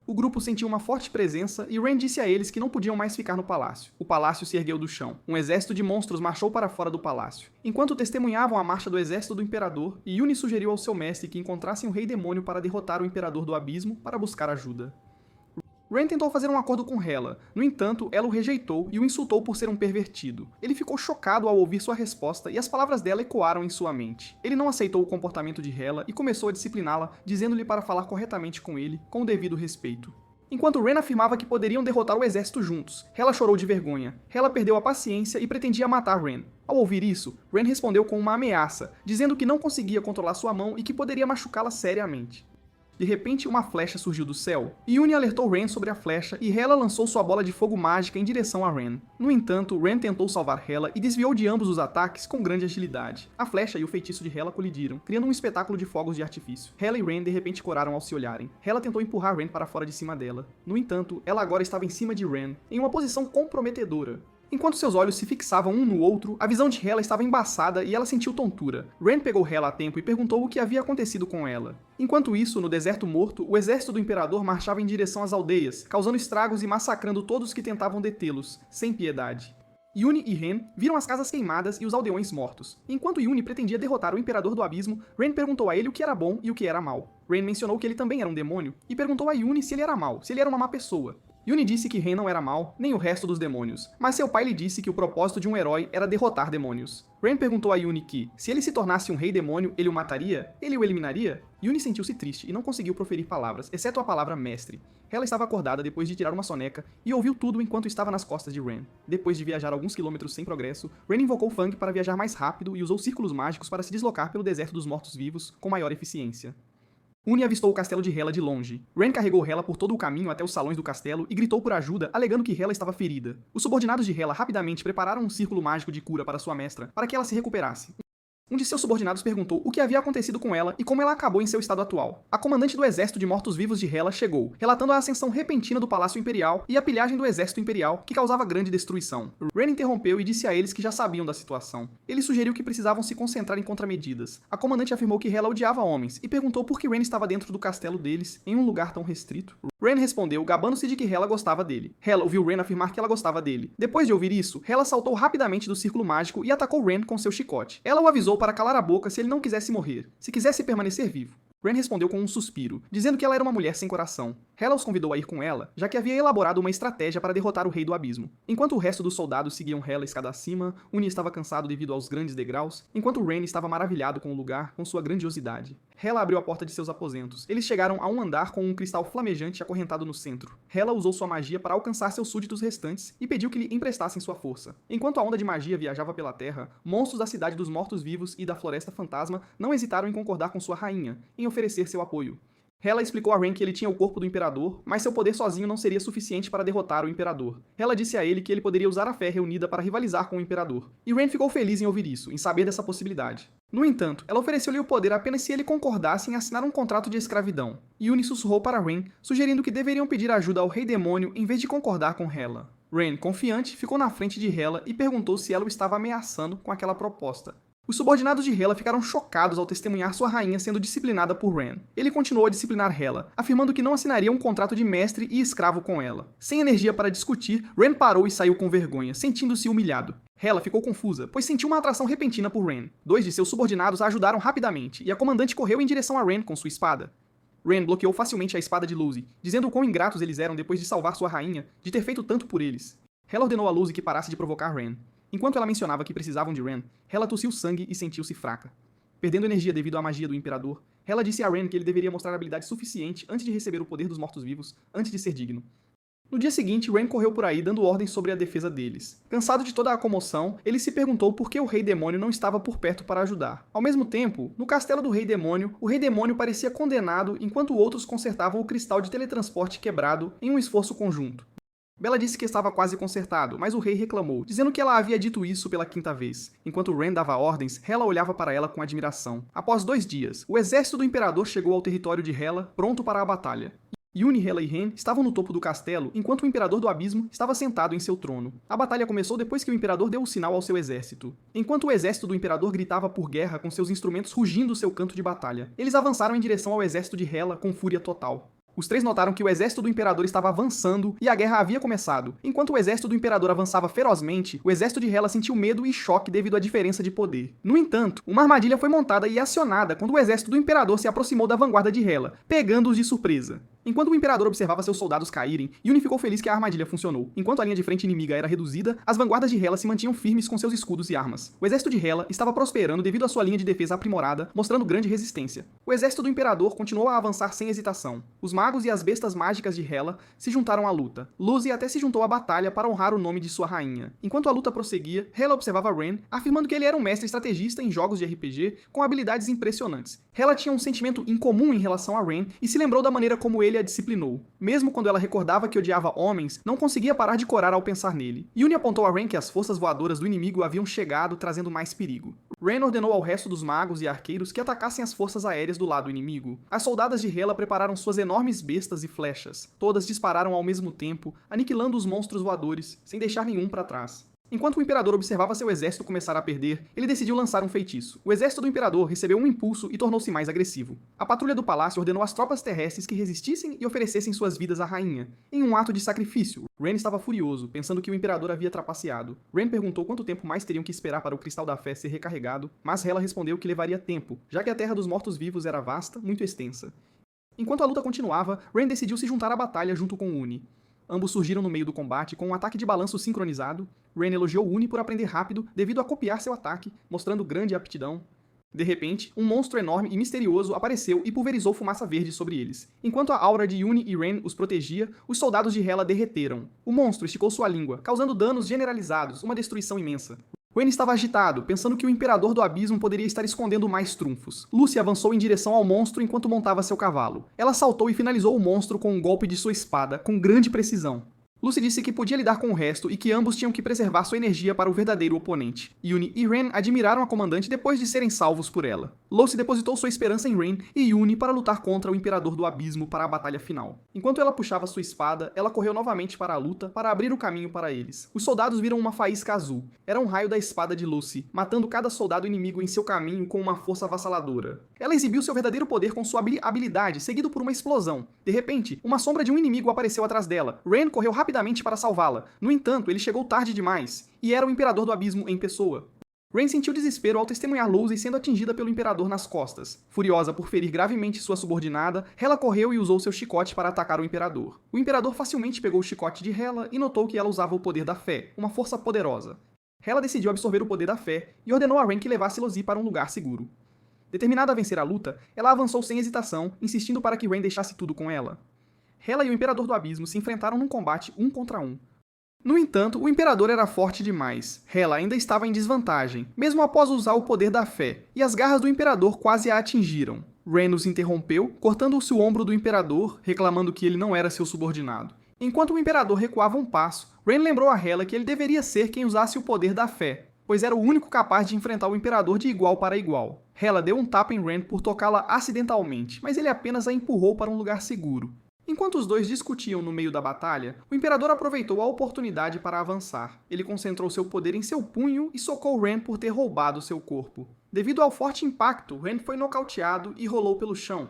O grupo sentiu uma forte presença e Ren disse a eles que não podiam mais ficar no palácio. O palácio se ergueu do chão. Um exército de monstros marchou para fora do palácio. Enquanto testemunhavam a marcha do exército do Imperador, Yuni sugeriu ao seu mestre que encontrassem o Rei Demônio para derrotar o Imperador do Abismo para buscar ajuda. Ren tentou fazer um acordo com Hela, no entanto, ela o rejeitou e o insultou por ser um pervertido. Ele ficou chocado ao ouvir sua resposta e as palavras dela ecoaram em sua mente. Ele não aceitou o comportamento de Hela e começou a discipliná-la, dizendo-lhe para falar corretamente com ele, com o devido respeito. Enquanto Ren afirmava que poderiam derrotar o exército juntos, Hela chorou de vergonha. Hela perdeu a paciência e pretendia matar Ren. Ao ouvir isso, Ren respondeu com uma ameaça, dizendo que não conseguia controlar sua mão e que poderia machucá-la seriamente. De repente, uma flecha surgiu do céu. Yuni alertou Ren sobre a flecha e Hela lançou sua bola de fogo mágica em direção a Ren. No entanto, Ren tentou salvar Hela e desviou de ambos os ataques com grande agilidade. A flecha e o feitiço de Hela colidiram, criando um espetáculo de fogos de artifício. Hela e Ren de repente coraram ao se olharem. Hela tentou empurrar Ren para fora de cima dela. No entanto, ela agora estava em cima de Ren, em uma posição comprometedora. Enquanto seus olhos se fixavam um no outro, a visão de Hela estava embaçada e ela sentiu tontura. Ren pegou Hela a tempo e perguntou o que havia acontecido com ela. Enquanto isso, no deserto morto, o exército do Imperador marchava em direção às aldeias, causando estragos e massacrando todos que tentavam detê-los, sem piedade. Yuni e Ren viram as casas queimadas e os aldeões mortos. Enquanto Yuni pretendia derrotar o Imperador do Abismo, Ren perguntou a ele o que era bom e o que era mal. Ren mencionou que ele também era um demônio, e perguntou a Yuni se ele era mau, se ele era uma má pessoa. Yuni disse que Ren não era mau, nem o resto dos demônios, mas seu pai lhe disse que o propósito de um herói era derrotar demônios. Ren perguntou a Yuni que, se ele se tornasse um rei demônio, ele o mataria? Ele o eliminaria? Yuni sentiu-se triste e não conseguiu proferir palavras, exceto a palavra mestre. Ela estava acordada depois de tirar uma soneca e ouviu tudo enquanto estava nas costas de Ren. Depois de viajar alguns quilômetros sem progresso, Ren invocou Fang para viajar mais rápido e usou círculos mágicos para se deslocar pelo deserto dos mortos-vivos com maior eficiência. Uni avistou o castelo de Hela de longe. Ren carregou Hela por todo o caminho até os salões do castelo e gritou por ajuda, alegando que Hela estava ferida. Os subordinados de Hela rapidamente prepararam um círculo mágico de cura para sua mestra, para que ela se recuperasse. Um de seus subordinados perguntou o que havia acontecido com ela e como ela acabou em seu estado atual. A comandante do exército de mortos-vivos de Hela chegou, relatando a ascensão repentina do Palácio Imperial e a pilhagem do exército imperial, que causava grande destruição. Ren interrompeu e disse a eles que já sabiam da situação. Ele sugeriu que precisavam se concentrar em contramedidas. A comandante afirmou que Hela odiava homens e perguntou por que Ren estava dentro do castelo deles, em um lugar tão restrito. Ren respondeu, gabando-se de que Hela gostava dele. Hela ouviu Ren afirmar que ela gostava dele. Depois de ouvir isso, Hela saltou rapidamente do círculo mágico e atacou Ren com seu chicote. Ela o avisou para calar a boca se ele não quisesse morrer, se quisesse permanecer vivo. Ren respondeu com um suspiro, dizendo que ela era uma mulher sem coração. Hela os convidou a ir com ela, já que havia elaborado uma estratégia para derrotar o Rei do Abismo. Enquanto o resto dos soldados seguiam Hela escada acima, Uni estava cansado devido aos grandes degraus, enquanto Ren estava maravilhado com o lugar, com sua grandiosidade. Hela abriu a porta de seus aposentos. Eles chegaram a um andar com um cristal flamejante acorrentado no centro. Hela usou sua magia para alcançar seus súditos restantes e pediu que lhe emprestassem sua força. Enquanto a onda de magia viajava pela terra, monstros da cidade dos mortos-vivos e da floresta fantasma não hesitaram em concordar com sua rainha, em oferecer seu apoio. Hela explicou a Ren que ele tinha o corpo do Imperador, mas seu poder sozinho não seria suficiente para derrotar o Imperador. Hela disse a ele que ele poderia usar a fé reunida para rivalizar com o Imperador. E Ren ficou feliz em ouvir isso, em saber dessa possibilidade. No entanto, ela ofereceu-lhe o poder apenas se ele concordasse em assinar um contrato de escravidão. Uni sussurrou para Ren, sugerindo que deveriam pedir ajuda ao Rei Demônio em vez de concordar com Hela. Ren, confiante, ficou na frente de Hela e perguntou se ela o estava ameaçando com aquela proposta. Os subordinados de Hela ficaram chocados ao testemunhar sua rainha sendo disciplinada por Ren. Ele continuou a disciplinar Hela, afirmando que não assinaria um contrato de mestre e escravo com ela. Sem energia para discutir, Ren parou e saiu com vergonha, sentindo-se humilhado. Hela ficou confusa, pois sentiu uma atração repentina por Ren. Dois de seus subordinados a ajudaram rapidamente, e a comandante correu em direção a Ren com sua espada. Ren bloqueou facilmente a espada de Lucy, dizendo o quão ingratos eles eram depois de salvar sua rainha, de ter feito tanto por eles. Hela ordenou a Lucy que parasse de provocar Ren. Enquanto ela mencionava que precisavam de Ren, Hela tossiu sangue e sentiu-se fraca. Perdendo energia devido à magia do Imperador, Hela disse a Ren que ele deveria mostrar habilidade suficiente antes de receber o poder dos mortos-vivos, antes de ser digno. No dia seguinte, Ren correu por aí dando ordens sobre a defesa deles. Cansado de toda a comoção, ele se perguntou por que o Rei Demônio não estava por perto para ajudar. Ao mesmo tempo, no castelo do Rei Demônio, o Rei Demônio parecia condenado enquanto outros consertavam o cristal de teletransporte quebrado em um esforço conjunto. Bella disse que estava quase consertado, mas o rei reclamou, dizendo que ela havia dito isso pela quinta vez. Enquanto Ren dava ordens, Hela olhava para ela com admiração. Após 2 dias, o exército do Imperador chegou ao território de Hela, pronto para a batalha. Uni, Hela e Ren estavam no topo do castelo, enquanto o Imperador do Abismo estava sentado em seu trono. A batalha começou depois que o Imperador deu o sinal ao seu exército. Enquanto o exército do Imperador gritava por guerra com seus instrumentos rugindo seu canto de batalha, eles avançaram em direção ao exército de Hela com fúria total. Os 3 notaram que o exército do Imperador estava avançando e a guerra havia começado. Enquanto o exército do Imperador avançava ferozmente, o exército de Hela sentiu medo e choque devido à diferença de poder. No entanto, uma armadilha foi montada e acionada quando o exército do Imperador se aproximou da vanguarda de Hela, pegando-os de surpresa. Enquanto o Imperador observava seus soldados caírem, Uni ficou feliz que a armadilha funcionou. Enquanto a linha de frente inimiga era reduzida, as vanguardas de Hela se mantinham firmes com seus escudos e armas. O exército de Hela estava prosperando devido à sua linha de defesa aprimorada, mostrando grande resistência. O exército do Imperador continuou a avançar sem hesitação. Os magos e as bestas mágicas de Hela se juntaram à luta. Lucy até se juntou à batalha para honrar o nome de sua rainha. Enquanto a luta prosseguia, Hela observava Ren, afirmando que ele era um mestre estrategista em jogos de RPG com habilidades impressionantes. Hela tinha um sentimento incomum em relação a Ren e se lembrou da maneira como ele a disciplinou. Mesmo quando ela recordava que odiava homens, não conseguia parar de corar ao pensar nele. Uni apontou a Ren que as forças voadoras do inimigo haviam chegado, trazendo mais perigo. Ren ordenou ao resto dos magos e arqueiros que atacassem as forças aéreas do lado inimigo. As soldadas de Hela prepararam suas enormes bestas e flechas. Todas dispararam ao mesmo tempo, aniquilando os monstros voadores, sem deixar nenhum para trás. Enquanto o Imperador observava seu exército começar a perder, ele decidiu lançar um feitiço. O exército do Imperador recebeu um impulso e tornou-se mais agressivo. A patrulha do palácio ordenou às tropas terrestres que resistissem e oferecessem suas vidas à rainha, em um ato de sacrifício. Ren estava furioso, pensando que o Imperador havia trapaceado. Ren perguntou quanto tempo mais teriam que esperar para o Cristal da Fé ser recarregado, mas Hela respondeu que levaria tempo, já que a Terra dos Mortos-Vivos era vasta, muito extensa. Enquanto a luta continuava, Ren decidiu se juntar à batalha junto com Uni. Ambos surgiram no meio do combate com um ataque de balanço sincronizado. Ren elogiou Uni por aprender rápido devido a copiar seu ataque, mostrando grande aptidão. De repente, um monstro enorme e misterioso apareceu e pulverizou fumaça verde sobre eles. Enquanto a aura de Uni e Ren os protegia, os soldados de Hela derreteram. O monstro esticou sua língua, causando danos generalizados, uma destruição imensa. Ren estava agitado, pensando que o Imperador do Abismo poderia estar escondendo mais trunfos. Lucy avançou em direção ao monstro enquanto montava seu cavalo. Ela saltou e finalizou o monstro com um golpe de sua espada, com grande precisão. Lucy disse que podia lidar com o resto e que ambos tinham que preservar sua energia para o verdadeiro oponente. Yuni e Ren admiraram a comandante depois de serem salvos por ela. Lucy depositou sua esperança em Ren e Yuni para lutar contra o Imperador do Abismo para a batalha final. Enquanto ela puxava sua espada, ela correu novamente para a luta para abrir o caminho para eles. Os soldados viram uma faísca azul. Era um raio da espada de Lucy, matando cada soldado inimigo em seu caminho com uma força avassaladora. Ela exibiu seu verdadeiro poder com sua habilidade, seguido por uma explosão. De repente, uma sombra de um inimigo apareceu atrás dela. Ren correu rapidamente para salvá-la. No entanto, ele chegou tarde demais, e era o Imperador do Abismo em pessoa. Ren sentiu desespero ao testemunhar Lucy sendo atingida pelo Imperador nas costas. Furiosa por ferir gravemente sua subordinada, Hela correu e usou seu chicote para atacar o Imperador. O Imperador facilmente pegou o chicote de Hela e notou que ela usava o poder da fé, uma força poderosa. Hela decidiu absorver o poder da fé e ordenou a Ren que levasse Lucy para um lugar seguro. Determinada a vencer a luta, ela avançou sem hesitação, insistindo para que Ren deixasse tudo com ela. Hela e o Imperador do Abismo se enfrentaram num combate 1 contra 1. No entanto, o Imperador era forte demais. Hela ainda estava em desvantagem, mesmo após usar o poder da fé, e as garras do Imperador quase a atingiram. Ren os interrompeu, cortando-se o ombro do Imperador, reclamando que ele não era seu subordinado. Enquanto o Imperador recuava um passo, Ren lembrou a Hela que ele deveria ser quem usasse o poder da fé, pois era o único capaz de enfrentar o Imperador de igual para igual. Hela deu um tapa em Ren por tocá-la acidentalmente, mas ele apenas a empurrou para um lugar seguro. Enquanto os dois discutiam no meio da batalha, o Imperador aproveitou a oportunidade para avançar. Ele concentrou seu poder em seu punho e socou Ren por ter roubado seu corpo. Devido ao forte impacto, Ren foi nocauteado e rolou pelo chão.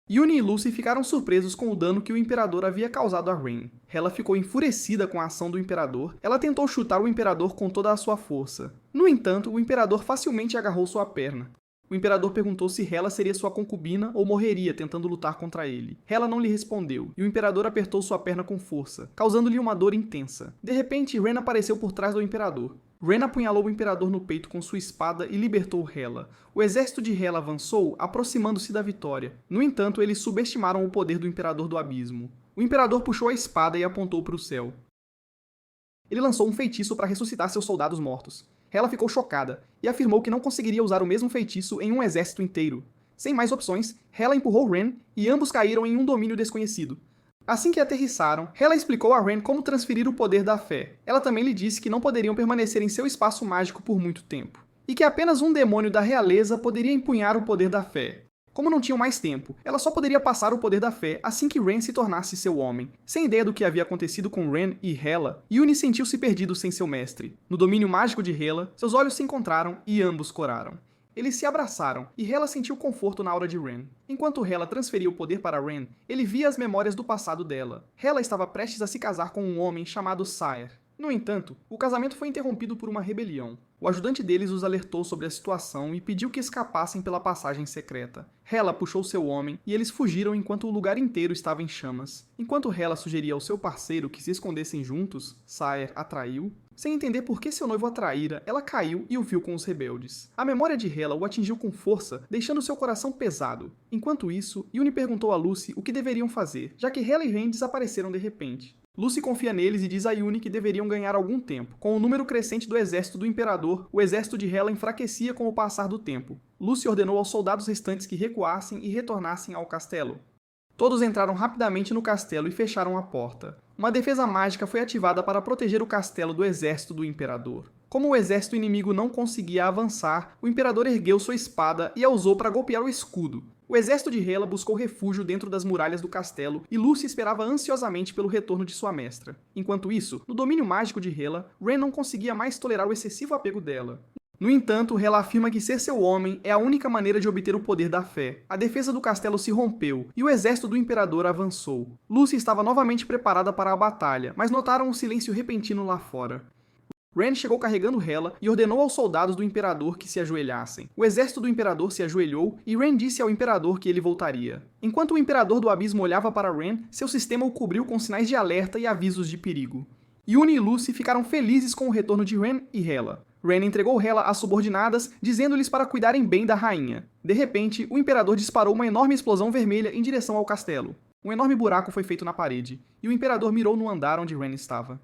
Yuni e Lucy ficaram surpresos com o dano que o Imperador havia causado a Ren. Hela ficou enfurecida com a ação do Imperador. Ela tentou chutar o Imperador com toda a sua força. No entanto, o Imperador facilmente agarrou sua perna. O Imperador perguntou se Hela seria sua concubina ou morreria tentando lutar contra ele. Hela não lhe respondeu, e o Imperador apertou sua perna com força, causando-lhe uma dor intensa. De repente, Ren apareceu por trás do Imperador. Ren apunhalou o Imperador no peito com sua espada e libertou Hela. O exército de Hela avançou, aproximando-se da vitória. No entanto, eles subestimaram o poder do Imperador do Abismo. O Imperador puxou a espada e apontou para o céu. Ele lançou um feitiço para ressuscitar seus soldados mortos. Hela ficou chocada e afirmou que não conseguiria usar o mesmo feitiço em um exército inteiro. Sem mais opções, Hela empurrou Ren e ambos caíram em um domínio desconhecido. Assim que aterrissaram, Hela explicou a Ren como transferir o poder da fé. Ela também lhe disse que não poderiam permanecer em seu espaço mágico por muito tempo, e que apenas um demônio da realeza poderia empunhar o poder da fé. Como não tinham mais tempo, ela só poderia passar o poder da fé assim que Ren se tornasse seu homem. Sem ideia do que havia acontecido com Ren e Hela, Yuni sentiu-se perdido sem seu mestre. No domínio mágico de Hela, seus olhos se encontraram e ambos coraram. Eles se abraçaram, e Hela sentiu conforto na aura de Ren. Enquanto Hela transferia o poder para Ren, ele via as memórias do passado dela. Hela estava prestes a se casar com um homem chamado Sire. No entanto, o casamento foi interrompido por uma rebelião. O ajudante deles os alertou sobre a situação e pediu que escapassem pela passagem secreta. Hela puxou seu homem e eles fugiram enquanto o lugar inteiro estava em chamas. Enquanto Hela sugeria ao seu parceiro que se escondessem juntos, Sire a traiu. Sem entender por que seu noivo a traíra, ela caiu e o viu com os rebeldes. A memória de Hela o atingiu com força, deixando seu coração pesado. Enquanto isso, Yuni perguntou a Lucy o que deveriam fazer, já que Hela e Ren desapareceram de repente. Lucy confia neles e diz a Yuni que deveriam ganhar algum tempo. Com o número crescente do exército do Imperador, o exército de Hela enfraquecia com o passar do tempo. Lucy ordenou aos soldados restantes que recuassem e retornassem ao castelo. Todos entraram rapidamente no castelo e fecharam a porta. Uma defesa mágica foi ativada para proteger o castelo do exército do Imperador. Como o exército inimigo não conseguia avançar, o Imperador ergueu sua espada e a usou para golpear o escudo. O exército de Hela buscou refúgio dentro das muralhas do castelo e Lucy esperava ansiosamente pelo retorno de sua mestra. Enquanto isso, no domínio mágico de Hela, Ren não conseguia mais tolerar o excessivo apego dela. No entanto, Hela afirma que ser seu homem é a única maneira de obter o poder da fé. A defesa do castelo se rompeu e o exército do Imperador avançou. Lucy estava novamente preparada para a batalha, mas notaram um silêncio repentino lá fora. Ren chegou carregando Hela e ordenou aos soldados do Imperador que se ajoelhassem. O exército do Imperador se ajoelhou e Ren disse ao Imperador que ele voltaria. Enquanto o Imperador do Abismo olhava para Ren, seu sistema o cobriu com sinais de alerta e avisos de perigo. Yuni e Lucy ficaram felizes com o retorno de Ren e Hela. Ren entregou Hela às subordinadas, dizendo-lhes para cuidarem bem da rainha. De repente, o Imperador disparou uma enorme explosão vermelha em direção ao castelo. Um enorme buraco foi feito na parede, e o Imperador mirou no andar onde Ren estava.